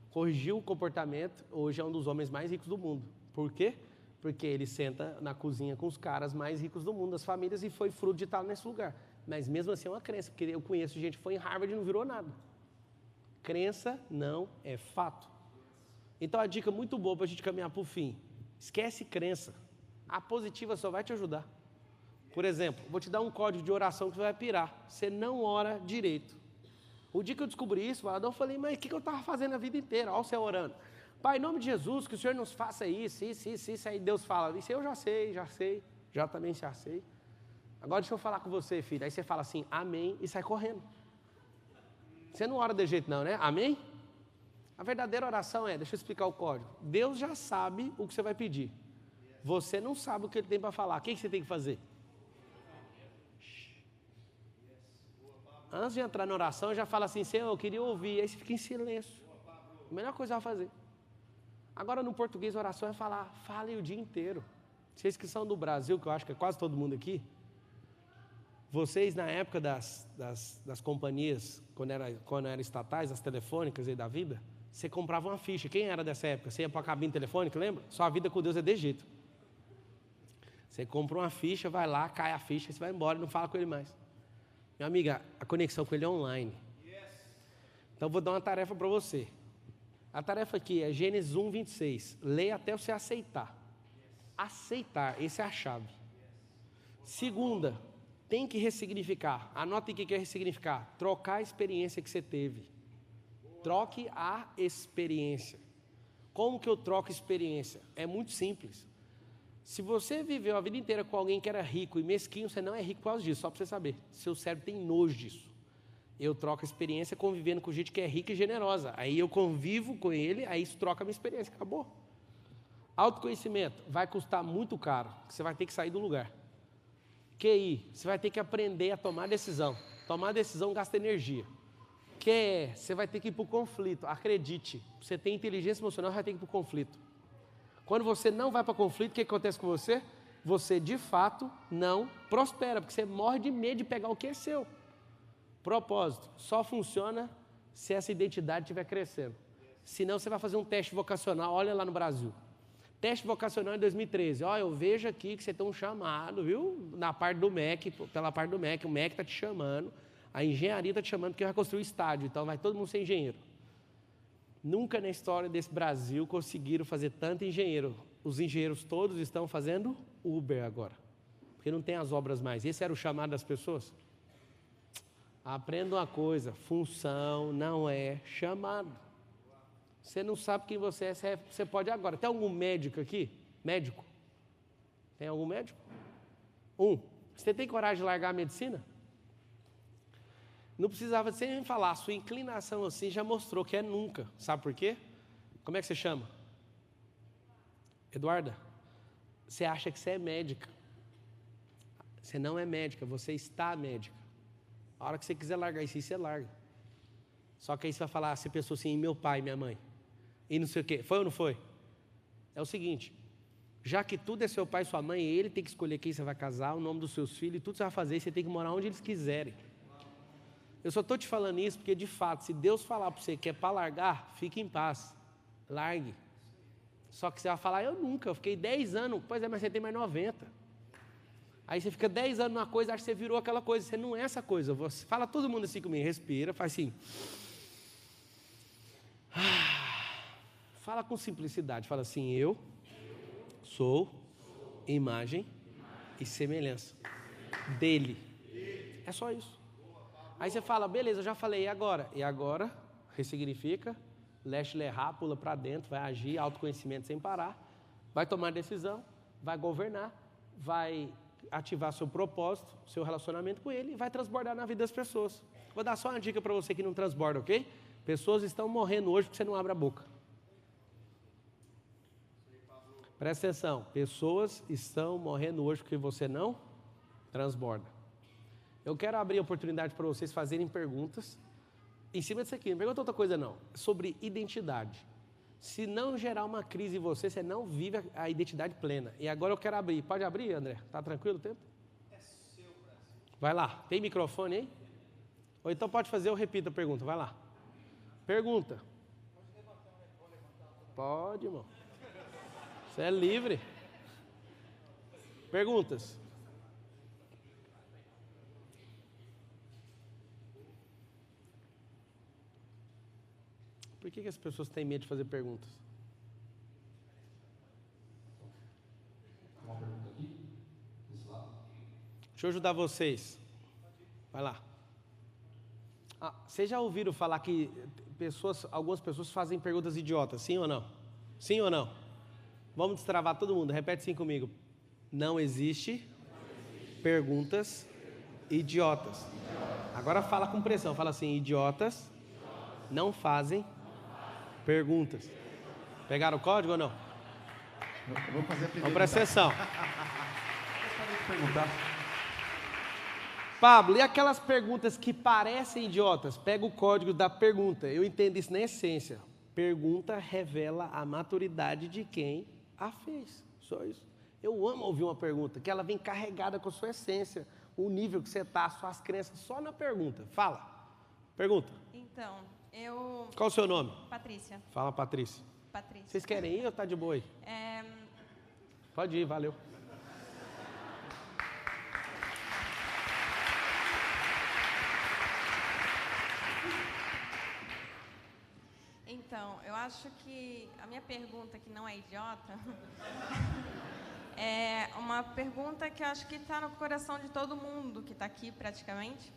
corrigiu o comportamento, hoje é um dos homens mais ricos do mundo. Por quê? Porque ele senta na cozinha com os caras mais ricos do mundo, das famílias, e foi fruto de estar nesse lugar. Mas mesmo assim é uma crença, porque eu conheço gente que foi em Harvard e não virou nada. Crença não é fato. Então a dica muito boa para a gente caminhar para o fim. Esquece crença. A positiva só vai te ajudar. Por exemplo, vou te dar um código de oração que você vai pirar. Você não ora direito. O dia que eu descobri isso, eu falei, mas o que eu estava fazendo a vida inteira? Olha você orando. Pai, em nome de Jesus, que o Senhor nos faça isso. Aí Deus fala, isso eu já sei, já também já sei. Agora deixa eu falar com você, filho. Aí você fala assim, amém, e sai correndo. Você não ora de jeito não, né? Amém? A verdadeira oração deixa eu explicar o código. Deus já sabe o que você vai pedir. Você não sabe o que Ele tem para falar. O que você tem que fazer? Antes de entrar na oração, já fala assim, Senhor, eu queria ouvir. Aí você fica em silêncio. A melhor coisa a fazer. Agora no português a oração é falar, fale o dia inteiro. Vocês que são do Brasil, que eu acho que é quase todo mundo aqui, vocês na época das companhias, quando eram estatais, as telefônicas aí da vida, você comprava uma ficha. Quem era dessa época? Você ia para a cabine telefônica, lembra? Sua vida com Deus é desse jeito. Você compra uma ficha, vai lá, cai a ficha, você vai embora e não fala com ele mais. Minha amiga, a conexão com ele é online. Então vou dar uma tarefa para você. A tarefa aqui é Gênesis 1, 26. Leia até você aceitar. Aceitar, essa é a chave. Segunda, tem que ressignificar. Anota o que é ressignificar. Trocar a experiência que você teve. Troque a experiência. Como que eu troco experiência? É muito simples. Se você viveu a vida inteira com alguém que era rico e mesquinho, você não é rico por causa disso, só para você saber. Seu cérebro tem nojo disso. Eu troco a experiência convivendo com gente que é rica e generosa. Aí eu convivo com ele, aí isso troca a minha experiência, acabou. Autoconhecimento vai custar muito caro, você vai ter que sair do lugar. QI, você vai ter que aprender a tomar decisão. Tomar decisão gasta energia. QE, você vai ter que ir para o conflito. Acredite, você tem inteligência emocional, vai ter que ir para o conflito. Quando você não vai para o conflito, o que acontece com você? Você, de fato, não prospera, porque você morre de medo de pegar o que é seu. Propósito, só funciona se essa identidade estiver crescendo. Senão, você vai fazer um teste vocacional, olha lá no Brasil. Teste vocacional em 2013. Ó, eu vejo aqui que você tem um chamado, viu? Na parte do MEC, pela parte do MEC, o MEC está te chamando, a engenharia está te chamando porque vai construir estádio, então vai todo mundo ser engenheiro. Nunca na história desse Brasil conseguiram fazer tanto engenheiro. Os engenheiros todos estão fazendo Uber agora, porque não tem as obras mais. Esse era o chamado das pessoas? Aprenda uma coisa, função não é chamado. Você não sabe quem você é, você pode agora. Tem algum médico aqui? Médico? Tem algum médico? Você tem coragem de largar a medicina? Não precisava de você nem falar, a sua inclinação assim já mostrou que é nunca. Sabe por quê? Como é que você chama? Eduarda? Você acha que você é médica. Você não é médica, você está médica. A hora que você quiser largar isso aí, você larga. Só que aí você vai falar, você pensou assim, meu pai, minha mãe. E não sei o quê. Foi ou não foi? É o seguinte, já que tudo é seu pai e sua mãe, ele tem que escolher quem você vai casar, o nome dos seus filhos, e tudo você vai fazer, e você tem que morar onde eles quiserem. Eu só estou te falando isso porque, de fato, se Deus falar para você que é para largar, fique em paz. Largue. Só que você vai falar, eu nunca, eu fiquei 10 anos. Pois é, mas você tem mais 90. Aí você fica 10 anos numa coisa, acha que você virou aquela coisa. Você não é essa coisa. Você fala todo mundo assim comigo, respira, faz assim. Fala com simplicidade, fala assim, eu sou imagem e semelhança dele. É só isso. Aí você fala, beleza, eu já falei, e agora? E agora, ressignifica, leste lerrar, pula para dentro, vai agir, autoconhecimento sem parar, vai tomar decisão, vai governar, vai ativar seu propósito, seu relacionamento com ele e vai transbordar na vida das pessoas. Vou dar só uma dica para você que não transborda, ok? Pessoas estão morrendo hoje porque você não abre a boca. Presta atenção, pessoas estão morrendo hoje porque você não transborda. Eu quero abrir a oportunidade para vocês fazerem perguntas em cima disso aqui. Não pergunta outra coisa não, sobre identidade. Se não gerar uma crise em você, você não vive a identidade plena. E agora eu quero abrir. Pode abrir, André? Tá tranquilo o tempo? É seu, Brasil. Vai lá. Tem microfone aí? Ou então pode fazer, eu repito a pergunta. Vai lá. Pergunta. Pode, irmão. Você é livre. Perguntas. Por que as pessoas têm medo de fazer perguntas? Uma pergunta aqui, desse lado. Deixa eu ajudar vocês. Vai lá. Vocês já ouviram falar que algumas pessoas fazem perguntas idiotas, sim ou não? Sim ou não? Vamos destravar todo mundo, repete assim comigo. Não existe perguntas idiotas. Agora fala com pressão, fala assim, idiotas não fazem perguntas. Pegaram o código ou não? Eu vou fazer a primeira. Então presta atenção. Perguntar. Pablo, e aquelas perguntas que parecem idiotas? Pega o código da pergunta. Eu entendo isso na essência. Pergunta revela a maturidade de quem a fez. Só isso. Eu amo ouvir uma pergunta, que ela vem carregada com a sua essência, o nível que você está, suas crenças, só na pergunta. Fala. Pergunta. Então, Qual o seu nome? Patrícia. Fala, Patrícia. Patrícia. Vocês querem ir ou tá de boa aí? Pode ir, valeu. Então, eu acho que a minha pergunta, que não é idiota, É uma pergunta que eu acho que está no coração de todo mundo que está aqui, praticamente.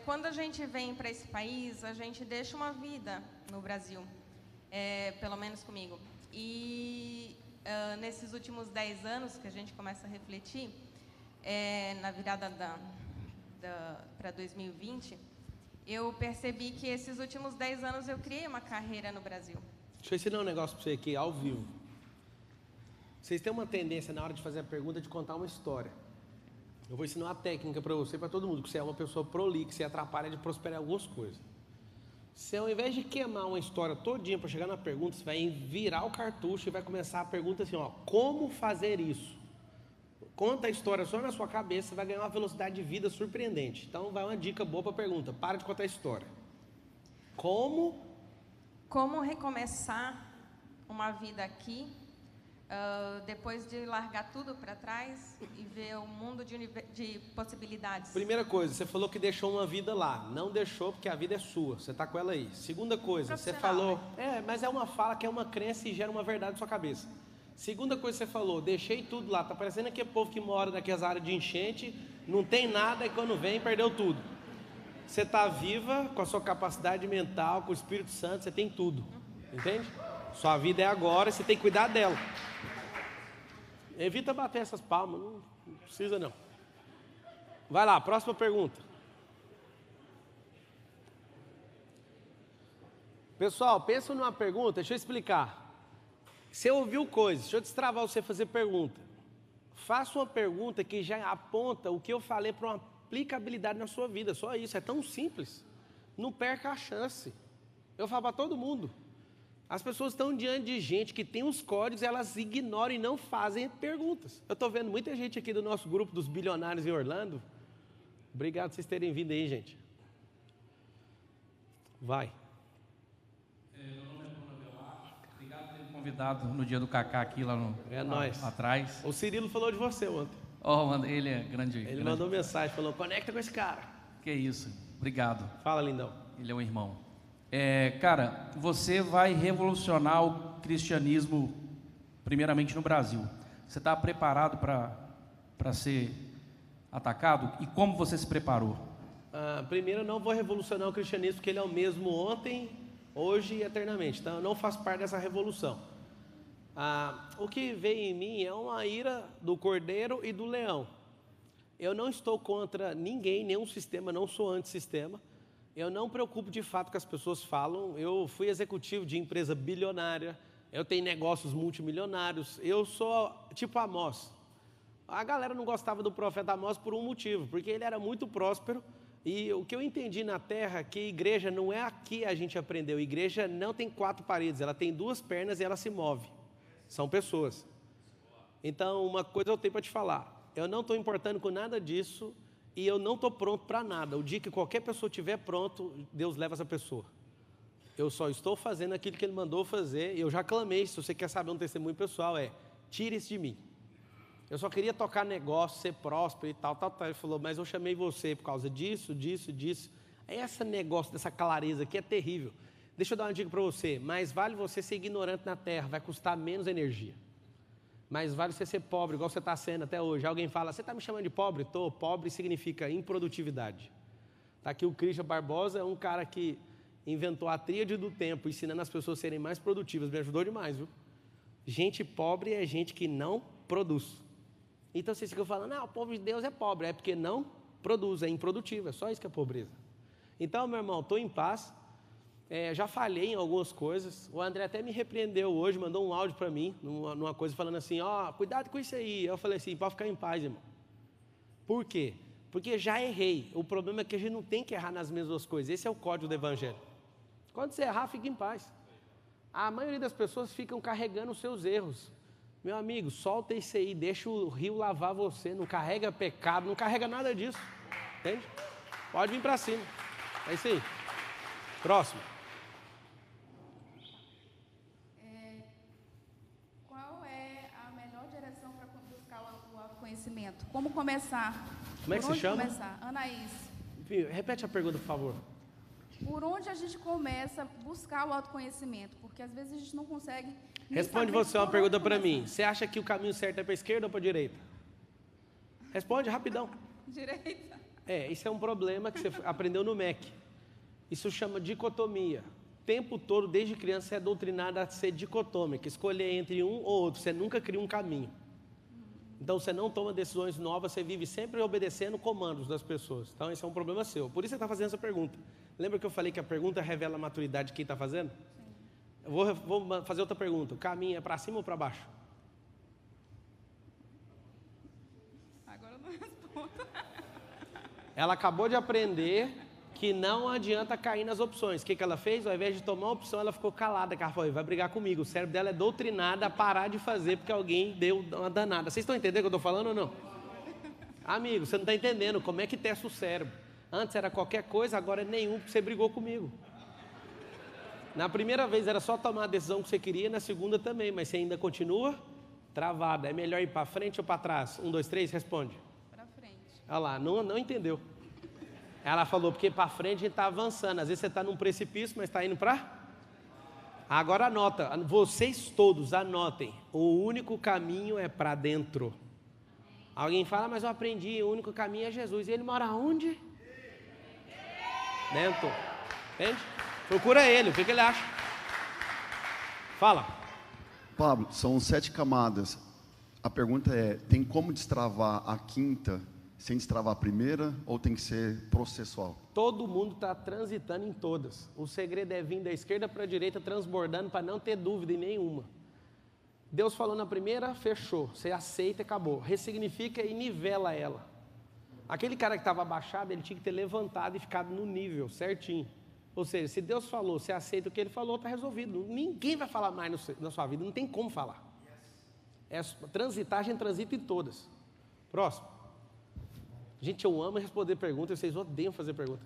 Quando a gente vem para esse país, a gente deixa uma vida no Brasil, pelo menos comigo. E nesses últimos 10 anos que a gente começa a refletir, na virada para 2020, eu percebi que esses últimos 10 anos eu criei uma carreira no Brasil. Deixa eu ensinar um negócio para você aqui, ao vivo. Vocês têm uma tendência, na hora de fazer a pergunta, de contar uma história. Eu vou ensinar uma técnica para você e para todo mundo, que você é uma pessoa prolixa, você atrapalha de prosperar algumas coisas. Você, ao invés de queimar uma história todinha para chegar na pergunta, você vai virar o cartucho e vai começar a pergunta assim, ó, como fazer isso? Conta a história só na sua cabeça, você vai ganhar uma velocidade de vida surpreendente. Então, vai uma dica boa para a pergunta, para de contar a história. Como recomeçar uma vida aqui, depois de largar tudo para trás e ver um mundo de possibilidades? Primeira coisa, você falou que deixou uma vida lá. Não deixou porque a vida é sua, você está com ela aí. Segunda coisa, você falou... mas é uma fala que é uma crença e gera uma verdade na sua cabeça. Segunda coisa que você falou, deixei tudo lá. Está parecendo aquele povo que mora naquelas áreas de enchente, não tem nada e quando vem perdeu tudo. Você está viva com a sua capacidade mental, com o Espírito Santo, você tem tudo. Entende? Sua vida é agora, você tem que cuidar dela. Evita bater essas palmas, não precisa não. Vai lá, próxima pergunta. Pessoal, pensa numa pergunta, deixa eu explicar. Você ouviu coisas, deixa eu destravar você fazer pergunta. Faça uma pergunta que já aponta o que eu falei para uma aplicabilidade na sua vida, só isso, é tão simples. Não perca a chance. Eu falo para todo mundo. As pessoas estão diante de gente que tem os códigos, elas ignoram e não fazem perguntas. Eu estou vendo muita gente aqui do nosso grupo dos bilionários em Orlando. Obrigado por vocês terem vindo aí, gente. Vai. Meu nome é Bruno Avelar. Obrigado por ter me convidado no dia do Cacá aqui lá nóis. Atrás. O Cirilo falou de você ontem. Ele é grande. Ele mandou mensagem, falou, conecta com esse cara. Que isso. Obrigado. Fala, lindão. Ele é um irmão. Cara, você vai revolucionar o cristianismo, primeiramente no Brasil. Você está preparado para ser atacado? E como você se preparou? Primeiro, eu não vou revolucionar o cristianismo, porque ele é o mesmo ontem, hoje e eternamente. Então, eu não faço parte dessa revolução. O que veio em mim é uma ira do cordeiro e do leão. Eu não estou contra ninguém, nenhum sistema, não sou antissistema. Eu não me preocupo de fato com as pessoas falam. Eu fui executivo de empresa bilionária, eu tenho negócios multimilionários, eu sou tipo Amós. A galera não gostava do profeta Amós por um motivo, porque ele era muito próspero. E o que eu entendi na terra é que igreja não é aqui a gente aprendeu. Igreja não tem 4 paredes, ela tem 2 pernas e ela se move. São pessoas. Então, uma coisa eu tenho para te falar. Eu não estou importando com nada disso. E eu não estou pronto para nada. O dia que qualquer pessoa estiver pronto, Deus leva essa pessoa. Eu só estou fazendo aquilo que Ele mandou fazer. E eu já clamei, se você quer saber um testemunho pessoal, tire isso de mim. Eu só queria tocar negócio, ser próspero e tal. Ele falou, mas eu chamei você por causa disso. Esse negócio dessa clareza aqui é terrível. Deixa eu dar uma dica para você. Mais vale você ser ignorante na terra, vai custar menos energia. Mais vale você ser pobre, igual você está sendo até hoje. Alguém fala, você está me chamando de pobre? Estou. Pobre significa improdutividade. Está aqui o Christian Barbosa, é um cara que inventou a tríade do tempo, ensinando as pessoas a serem mais produtivas. Me ajudou demais, viu? Gente pobre é gente que não produz. Então vocês ficam falando, o povo de Deus é pobre. É porque não produz, é improdutivo, é só isso que é pobreza. Então, meu irmão, estou em paz. Já falhei em algumas coisas. O André até me repreendeu hoje, mandou um áudio para mim, numa coisa falando assim, cuidado com isso aí. Eu falei assim, pode ficar em paz, irmão. Por quê? Porque já errei. O problema é que a gente não tem que errar nas mesmas coisas. Esse é o código do Evangelho. Quando você errar, fica em paz. A maioria das pessoas ficam carregando os seus erros. Meu amigo, solta isso aí, deixa o rio lavar você, não carrega pecado, não carrega nada disso. Entende? Pode vir para cima. É isso aí. Próximo. Conhecimento. Como começar? Como é que você chama? Começar? Anaís. Repete a pergunta, por favor. por onde a gente começa a buscar o autoconhecimento? Porque às vezes a gente não consegue... Responde você uma pergunta para mim. Você acha que o caminho certo é para a esquerda ou para a direita? Responde rapidão. Direita. Isso é um problema que você aprendeu no MEC. Isso chama dicotomia. O tempo todo, desde criança, você é doutrinado a ser dicotômico, escolher entre um ou outro. Você nunca cria um caminho. Então, você não toma decisões novas, você vive sempre obedecendo comandos das pessoas. Então, esse é um problema seu. Por isso você está fazendo essa pergunta. Lembra que eu falei que a pergunta revela a maturidade de quem está fazendo? Sim. Eu vou fazer outra pergunta. O caminho é para cima ou para baixo? Agora eu não respondo. Ela acabou de aprender que não adianta cair nas opções. O que ela fez? Ao invés de tomar uma opção, ela ficou calada. Ela falou, vai brigar comigo. O cérebro dela é doutrinado a parar de fazer porque alguém deu uma danada. Vocês estão entendendo o que eu estou falando ou não? Amigo, você não está entendendo como é que testa o cérebro. Antes era qualquer coisa, agora é nenhum, porque você brigou comigo. Na primeira vez era só tomar a decisão que você queria, na segunda também, mas você ainda continua travado. É melhor ir para frente ou para trás? 1, 2, 3, responde. Para frente. Olha lá, não entendeu. Ela falou, porque para frente a gente está avançando. Às vezes você está num precipício, mas está indo para... Agora anota, vocês todos anotem. O único caminho é para dentro. Alguém fala, mas eu aprendi, o único caminho é Jesus. E ele mora onde? Dentro. Entende? Procura ele, o que ele acha? Fala. Pablo, são 7 camadas. A pergunta é, tem como destravar a quinta sem destravar a primeira ou tem que ser processual? Todo mundo está transitando em todas. O segredo é vir da esquerda para a direita, transbordando para não ter dúvida em nenhuma. Deus falou na primeira, fechou. Você aceita e acabou. Ressignifica e nivela ela. Aquele cara que estava abaixado, ele tinha que ter levantado e ficado no nível certinho. Ou seja, se Deus falou, você aceita o que Ele falou, está resolvido. Ninguém vai falar mais na sua vida, não tem como falar. Transitar, a gente transita em todas. Próximo. Gente, eu amo responder perguntas, vocês odeiam fazer pergunta.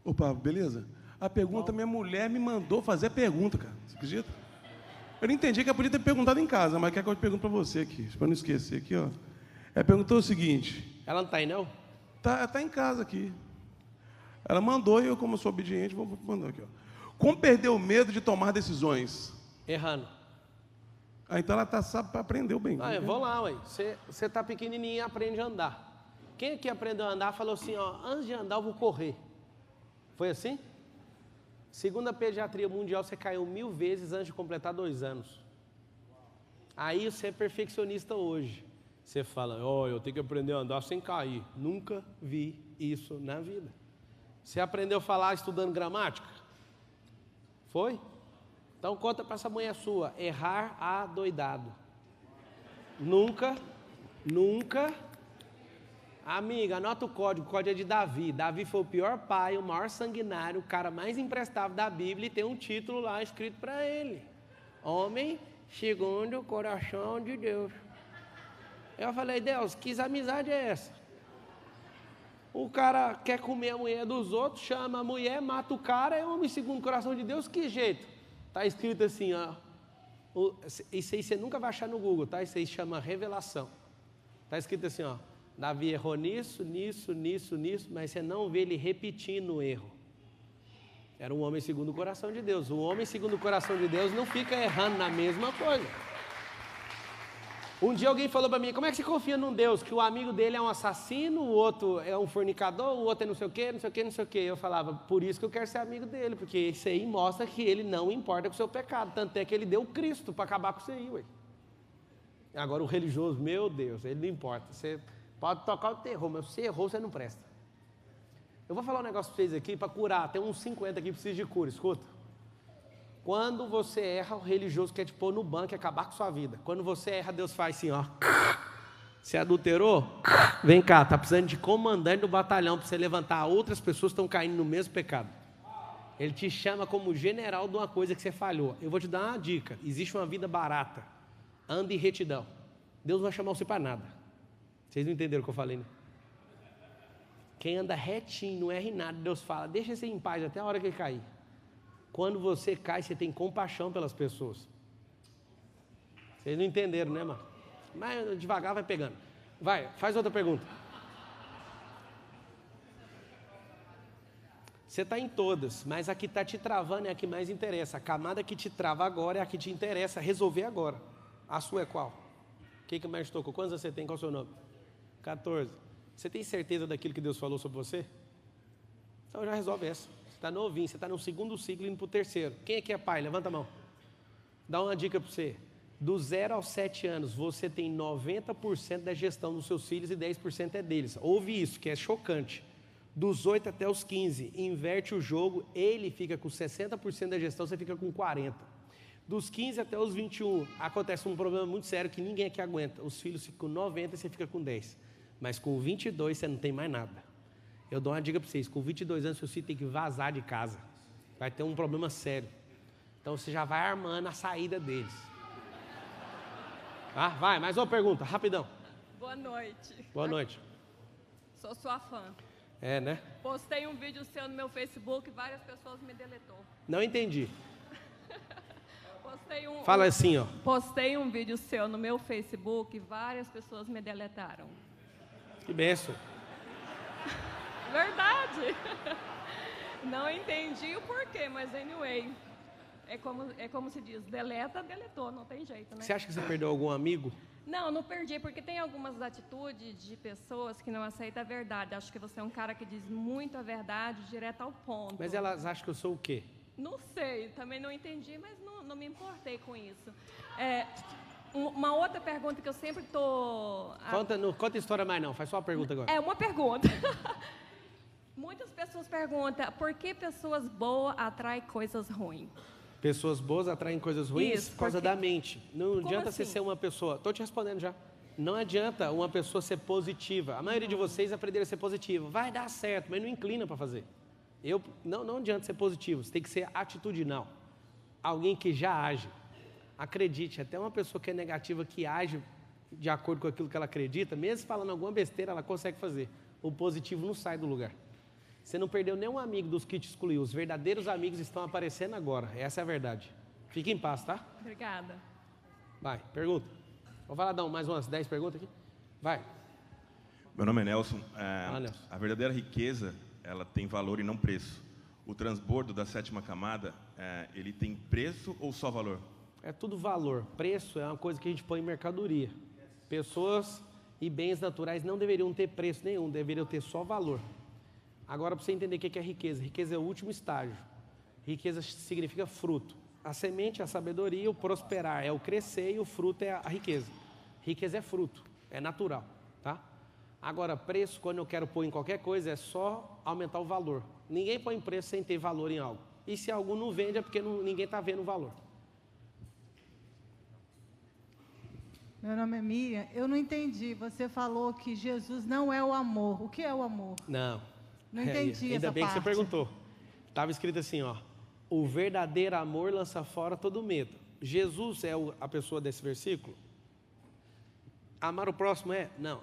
Ô, Pablo, beleza? A pergunta, minha mulher me mandou fazer a pergunta, cara. Você acredita? Eu não entendi que eu podia ter perguntado em casa, mas quer que eu pergunte para você aqui, para não esquecer aqui, ó. Ela perguntou o seguinte... Ela não está aí, não? Tá em casa aqui. Ela mandou e eu, como sou obediente, vou mandar aqui, ó. Como perder o medo de tomar decisões? Errando. Então ela sabe, aprendeu bem. Vamos lá, ué. Você está pequenininho e aprende a andar. Quem aqui aprendeu a andar falou assim, ó, antes de andar eu vou correr. Foi assim? Segundo a pediatria mundial, você caiu 1000 vezes antes de completar 2 anos. Aí você é perfeccionista hoje. Você fala, eu tenho que aprender a andar sem cair. Nunca vi isso na vida. Você aprendeu a falar estudando gramática? Foi? Então conta para essa mulher sua, errar adoidado. Nunca. Amiga, anota o código é de Davi. Davi foi o pior pai, o maior sanguinário, o cara mais imprestável da Bíblia e tem um título lá escrito para ele. Homem segundo o coração de Deus. Eu falei, Deus, que amizade é essa? O cara quer comer a mulher dos outros, chama a mulher, mata o cara, é homem segundo o coração de Deus, que jeito? Está escrito assim, ó. Isso aí você nunca vai achar no Google, tá? Isso aí chama revelação. Está escrito assim, ó. Davi errou nisso, mas você não vê ele repetindo o erro. Era um homem segundo o coração de Deus. O homem segundo o coração de Deus não fica errando na mesma coisa. Um dia alguém falou para mim, como é que você confia num Deus que o amigo dele é um assassino, o outro é um fornicador, o outro é não sei o quê. Eu falava, por isso que eu quero ser amigo dele, porque isso aí mostra que ele não importa com o seu pecado. Tanto é que ele deu Cristo para acabar com isso aí, ué. Agora o religioso, meu Deus, ele não importa. Você pode tocar o terror, mas se errou, você não presta. Eu vou falar um negócio para vocês aqui, para curar. Tem uns 50 aqui que precisam de cura, escuta. Quando você erra, o religioso quer te pôr no banco e acabar com sua vida. Quando você erra, Deus faz assim, ó. Você adulterou? Vem cá, tá precisando de comandante do batalhão para você levantar outras pessoas que estão caindo no mesmo pecado. Ele te chama como general de uma coisa que você falhou. Eu vou te dar uma dica. Existe uma vida barata. Ande em retidão. Deus não vai chamar você para nada. Vocês não entenderam o que eu falei, né? Quem anda retinho, não erra em nada, Deus fala, deixa você em paz até a hora que ele cair. Quando você cai, você tem compaixão pelas pessoas. Vocês não entenderam, né, mano? Mas devagar vai pegando. Vai, faz outra pergunta. Você está em todas, mas a que está te travando é a que mais interessa. A camada que te trava agora é a que te interessa resolver agora. A sua é qual? O que mais tocou? Quantos você tem? Qual é o seu nome? 14. Você tem certeza daquilo que Deus falou sobre você? Então já resolve essa. Você está novinho, você está no segundo ciclo indo para o terceiro. Quem aqui é pai? Levanta a mão. Dá uma dica para você. Do 0 aos 7 anos, você tem 90% da gestão dos seus filhos e 10% é deles. Ouve isso, que é chocante. Dos 8 até os 15, inverte o jogo, ele fica com 60% da gestão, você fica com 40%. Dos 15 até os 21, acontece um problema muito sério que ninguém aqui aguenta. Os filhos ficam com 90% e você fica com 10%. Mas com 22 você não tem mais nada. Eu dou uma dica para vocês, com 22 anos seu filho tem que vazar de casa. Vai ter um problema sério. Então você já vai armando a saída deles. Ah, vai, mais uma pergunta, rapidão. Boa noite. Boa noite. Sou sua fã. É, né? Postei um vídeo seu no meu Facebook e várias pessoas me deletou. Não entendi. Postei Fala assim, ó. Postei um vídeo seu no meu Facebook e várias pessoas me deletaram. Que benção. Verdade. Não entendi o porquê, mas anyway. É como se diz, deletou, não tem jeito, né? Você acha que você perdeu algum amigo? Não perdi, porque tem algumas atitudes de pessoas que não aceitam a verdade. Acho que você é um cara que diz muito a verdade, direto ao ponto. Mas elas acham que eu sou o quê? Não sei, também não entendi, mas não me importei com isso. Uma outra pergunta que eu sempre estou... Não conta história mais não, faz só uma pergunta agora. É uma pergunta. Muitas pessoas perguntam, por que pessoas boas atraem coisas ruins? Pessoas boas atraem coisas ruins Isso, por causa porque... da mente. Não adianta assim? você ser uma pessoa... Estou te respondendo já. Não adianta uma pessoa ser positiva. A maioria de vocês aprenderam a ser positivo. Vai dar certo, mas não inclina para fazer. Não adianta ser positivo, você tem que ser atitudinal. Alguém que já age. Acredite, até uma pessoa que é negativa, que age de acordo com aquilo que ela acredita, mesmo falando alguma besteira, ela consegue fazer. O positivo não sai do lugar. Você não perdeu nenhum amigo dos que te excluiu. Os verdadeiros amigos estão aparecendo agora. Essa é a verdade. Fique em paz, tá? Obrigada. Vai, pergunta. Vou falar, dar mais umas 10 perguntas aqui. Vai. Meu nome é Nelson. Nelson. A verdadeira riqueza, ela tem valor e não preço. O transbordo da 7ª camada, ele tem preço ou só valor? É tudo valor. Preço é uma coisa que a gente põe em mercadoria. Pessoas e bens naturais não deveriam ter preço nenhum, deveriam ter só valor. Agora, para você entender o que é riqueza. Riqueza é o último estágio. Riqueza significa fruto. A semente é a sabedoria, o prosperar é o crescer e o fruto é a riqueza. Riqueza é fruto, é natural, tá? Agora, preço, quando eu quero pôr em qualquer coisa, é só aumentar o valor. Ninguém põe preço sem ter valor em algo. E se algo não vende, é porque ninguém está vendo o valor. Meu nome é Miriam. Eu não entendi. Você falou que Jesus não é o amor. O que é o amor? Não. Não entendi Ainda essa bem parte. que você perguntou. Estava escrito assim, ó. O verdadeiro amor lança fora todo medo. Jesus é a pessoa desse versículo? Amar o próximo é? Não.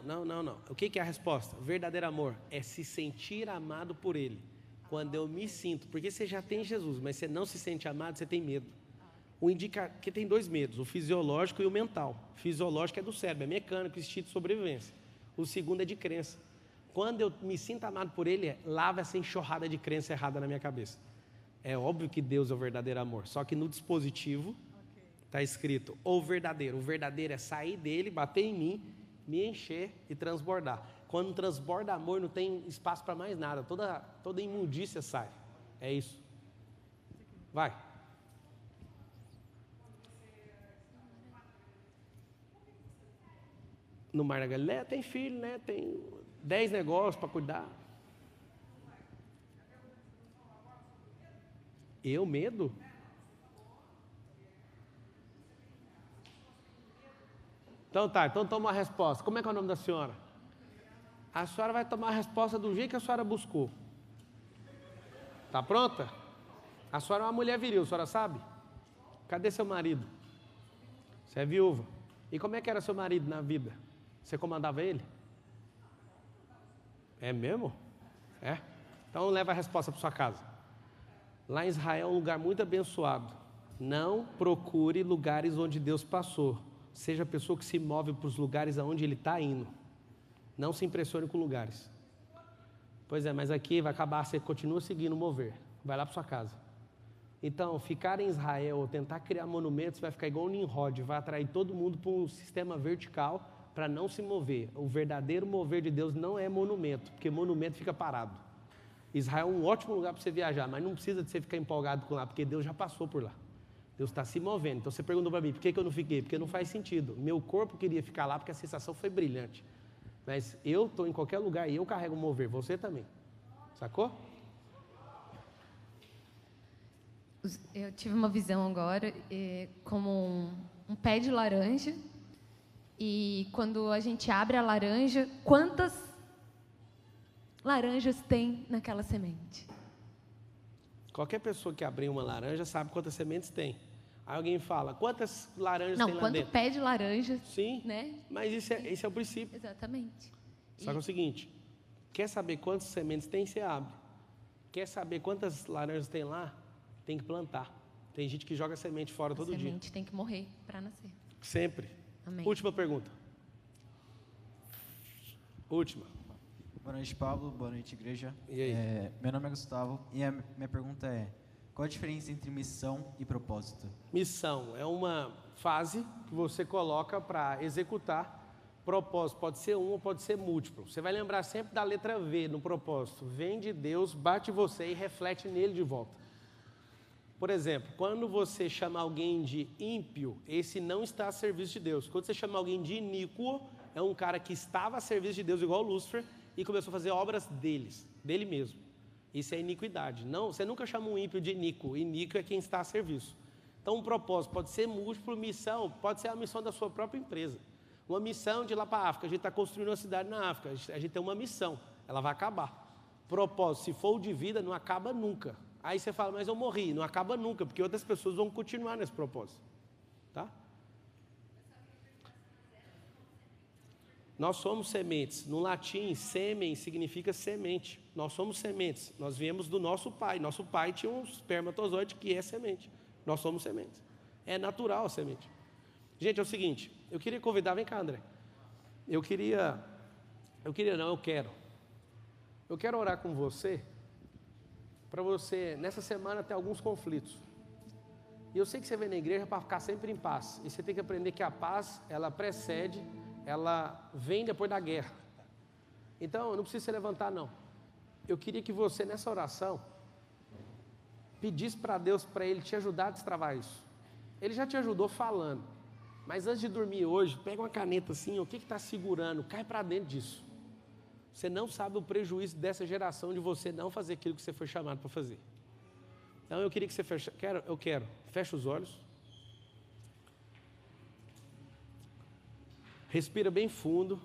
O que é a resposta? Verdadeiro amor é se sentir amado por Ele. Quando eu me sinto, porque você já tem Jesus, mas você não se sente amado, você tem medo. Que tem dois medos, o fisiológico e o mental. O fisiológico é do cérebro, é mecânico, instinto de sobrevivência. O segundo é de crença. Quando eu me sinto amado por Ele, lava essa enxurrada de crença errada na minha cabeça. É óbvio que Deus é o verdadeiro amor, só que no dispositivo está escrito o verdadeiro. O verdadeiro é sair dele, bater em mim, me encher e transbordar. Quando transborda amor, não tem espaço para mais nada. Toda imundícia sai. É isso. Vai. No Mar da Galileia tem filho, né? Tem 10 negócios para cuidar. Medo? Então toma a resposta. Como é que é o nome da senhora? A senhora vai tomar a resposta do jeito que a senhora buscou. Tá pronta? A senhora é uma mulher viril, a senhora sabe? Cadê seu marido? Você é viúva. E como é que era seu marido na vida? Você comandava ele? É mesmo? É? Então leva a resposta para sua casa. Lá em Israel é um lugar muito abençoado. Não procure lugares onde Deus passou. Seja a pessoa que se move para os lugares aonde Ele está indo. Não se impressione com lugares. Pois é, mas aqui vai acabar, você continua seguindo o mover. Vai lá para sua casa. Então, ficar em Israel ou tentar criar monumentos vai ficar igual o Nimrod, vai atrair todo mundo para um sistema vertical para não se mover. O verdadeiro mover de Deus não é monumento, porque monumento fica parado. Israel é um ótimo lugar para você viajar, mas não precisa de você ficar empolgado com lá, porque Deus já passou por lá. Deus está se movendo. Então você perguntou para mim, por que eu não fiquei? Porque não faz sentido. Meu corpo queria ficar lá porque a sensação foi brilhante. Mas eu estou em qualquer lugar e eu carrego o mover, você também. Sacou? Eu tive uma visão agora como um pé de laranja. E quando a gente abre a laranja, quantas laranjas tem naquela semente? Qualquer pessoa que abrir uma laranja sabe quantas sementes tem. Aí alguém fala, quantas laranjas tem lá quanto dentro? Pé de laranja. Sim, né? Mas esse é o princípio. Exatamente. Só que é o seguinte, quer saber quantas sementes tem, você abre. Quer saber quantas laranjas tem lá, tem que plantar. Tem gente que joga semente fora todo dia. A semente tem que morrer para nascer. Sempre. Amém. Última pergunta. Última. Boa noite, Pablo. Boa noite, igreja. E aí? Meu nome é Gustavo e a minha pergunta é: qual a diferença entre missão e propósito? Missão é uma fase que você coloca para executar. Propósito pode ser um ou pode ser múltiplo. Você vai lembrar sempre da letra V no propósito. Vem de Deus, bate você e reflete nele de volta. Por exemplo, quando você chama alguém de ímpio, esse não está a serviço de Deus. Quando você chama alguém de iníquo, é um cara que estava a serviço de Deus, igual Lúcifer, e começou a fazer obras dele mesmo. Isso é iniquidade. Não, você nunca chama um ímpio de iníquo. Iníquo é quem está a serviço. Então, um propósito pode ser múltiplo, missão pode ser a missão da sua própria empresa. Uma missão de ir lá para a África. A gente está construindo uma cidade na África. A gente tem uma missão. Ela vai acabar. Propósito, se for o de vida, não acaba nunca. Aí você fala, mas eu morri. Não acaba nunca, porque outras pessoas vão continuar nesse propósito. Tá? Nós somos sementes. No latim, sêmen significa semente. Nós somos sementes. Nós viemos do nosso pai. Nosso pai tinha um espermatozoide que é semente. Nós somos sementes. É natural a semente. Gente, é o seguinte. Eu queria convidar, vem cá, André. Eu quero orar com você, para você, nessa semana, ter alguns conflitos. E eu sei que você vem na igreja para ficar sempre em paz. E você tem que aprender que a paz, ela precede, ela vem depois da guerra. Então, não precisa se levantar, não. Eu queria que você, nessa oração, pedisse para Deus, para Ele te ajudar a destravar isso. Ele já te ajudou falando. Mas antes de dormir hoje, pega uma caneta assim, o que está segurando? Cai para dentro disso. Você não sabe o prejuízo dessa geração de você não fazer aquilo que você foi chamado para fazer. Então eu queria que você feche, feche os olhos. Respira bem fundo.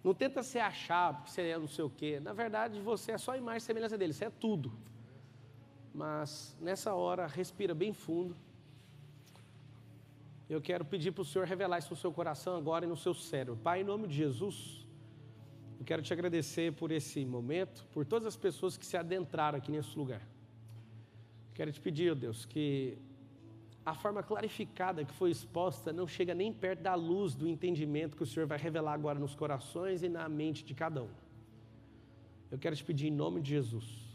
Não tenta se achar, porque você é não sei o quê. Na verdade, você é só a imagem e semelhança dele, você é tudo. Mas nessa hora, respira bem fundo. Eu quero pedir para o Senhor revelar isso no seu coração agora e no seu cérebro. Pai, em nome de Jesus, eu quero te agradecer por esse momento, por todas as pessoas que se adentraram aqui nesse lugar. Quero te pedir, ó Deus, que a forma clarificada que foi exposta não chega nem perto da luz do entendimento que o Senhor vai revelar agora nos corações e na mente de cada um. Eu quero te pedir em nome de Jesus,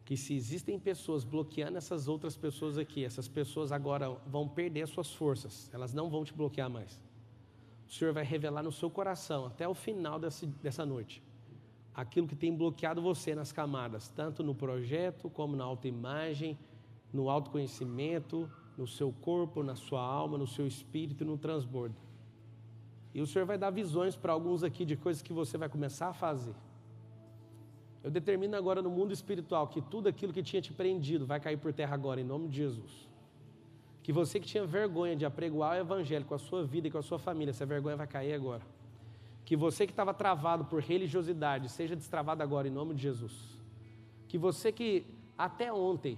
que se existem pessoas bloqueando essas outras pessoas aqui, essas pessoas agora vão perder suas forças, elas não vão te bloquear mais. O Senhor vai revelar no seu coração, até o final dessa noite, aquilo que tem bloqueado você nas camadas, tanto no projeto, como na autoimagem, no autoconhecimento, no seu corpo, na sua alma, no seu espírito e no transbordo. E o Senhor vai dar visões para alguns aqui de coisas que você vai começar a fazer. Eu determino agora no mundo espiritual que tudo aquilo que tinha te prendido vai cair por terra agora, em nome de Jesus. Que você que tinha vergonha de apregoar o evangelho com a sua vida e com a sua família, essa vergonha vai cair agora. Que você que estava travado por religiosidade, seja destravado agora, em nome de Jesus. Que você que até ontem,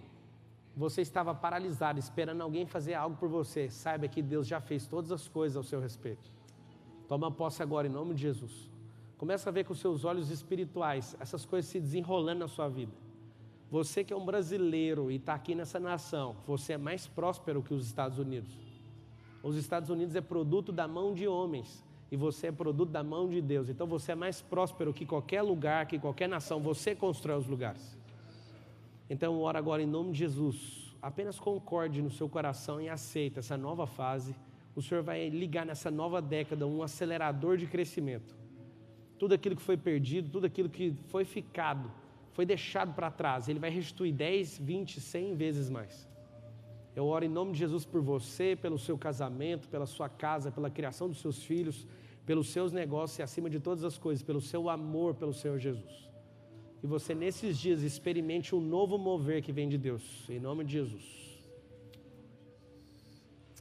você estava paralisado, esperando alguém fazer algo por você, saiba que Deus já fez todas as coisas ao seu respeito. Toma posse agora, em nome de Jesus. Começa a ver com os seus olhos espirituais essas coisas se desenrolando na sua vida. Você que é um brasileiro e está aqui nessa nação, você é mais próspero que os Estados Unidos. Os Estados Unidos é produto da mão de homens. e você é produto da mão de Deus. Então você é mais próspero que qualquer lugar, que qualquer nação. Você constrói os lugares. Então eu oro agora em nome de Jesus. Apenas concorde no seu coração e aceita essa nova fase. O Senhor vai ligar nessa nova década um acelerador de crescimento. Tudo aquilo que foi perdido, tudo aquilo que foi ficado, foi deixado para trás, Ele vai restituir 10, 20, 100 vezes mais. Eu oro em nome de Jesus por você, pelo seu casamento, pela sua casa, pela criação dos seus filhos, pelos seus negócios e acima de todas as coisas, pelo seu amor pelo Senhor Jesus. E você nesses dias experimente um novo mover que vem de Deus, em nome de Jesus.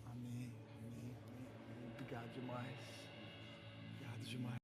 Amém, amém, amém. Obrigado demais. Obrigado demais.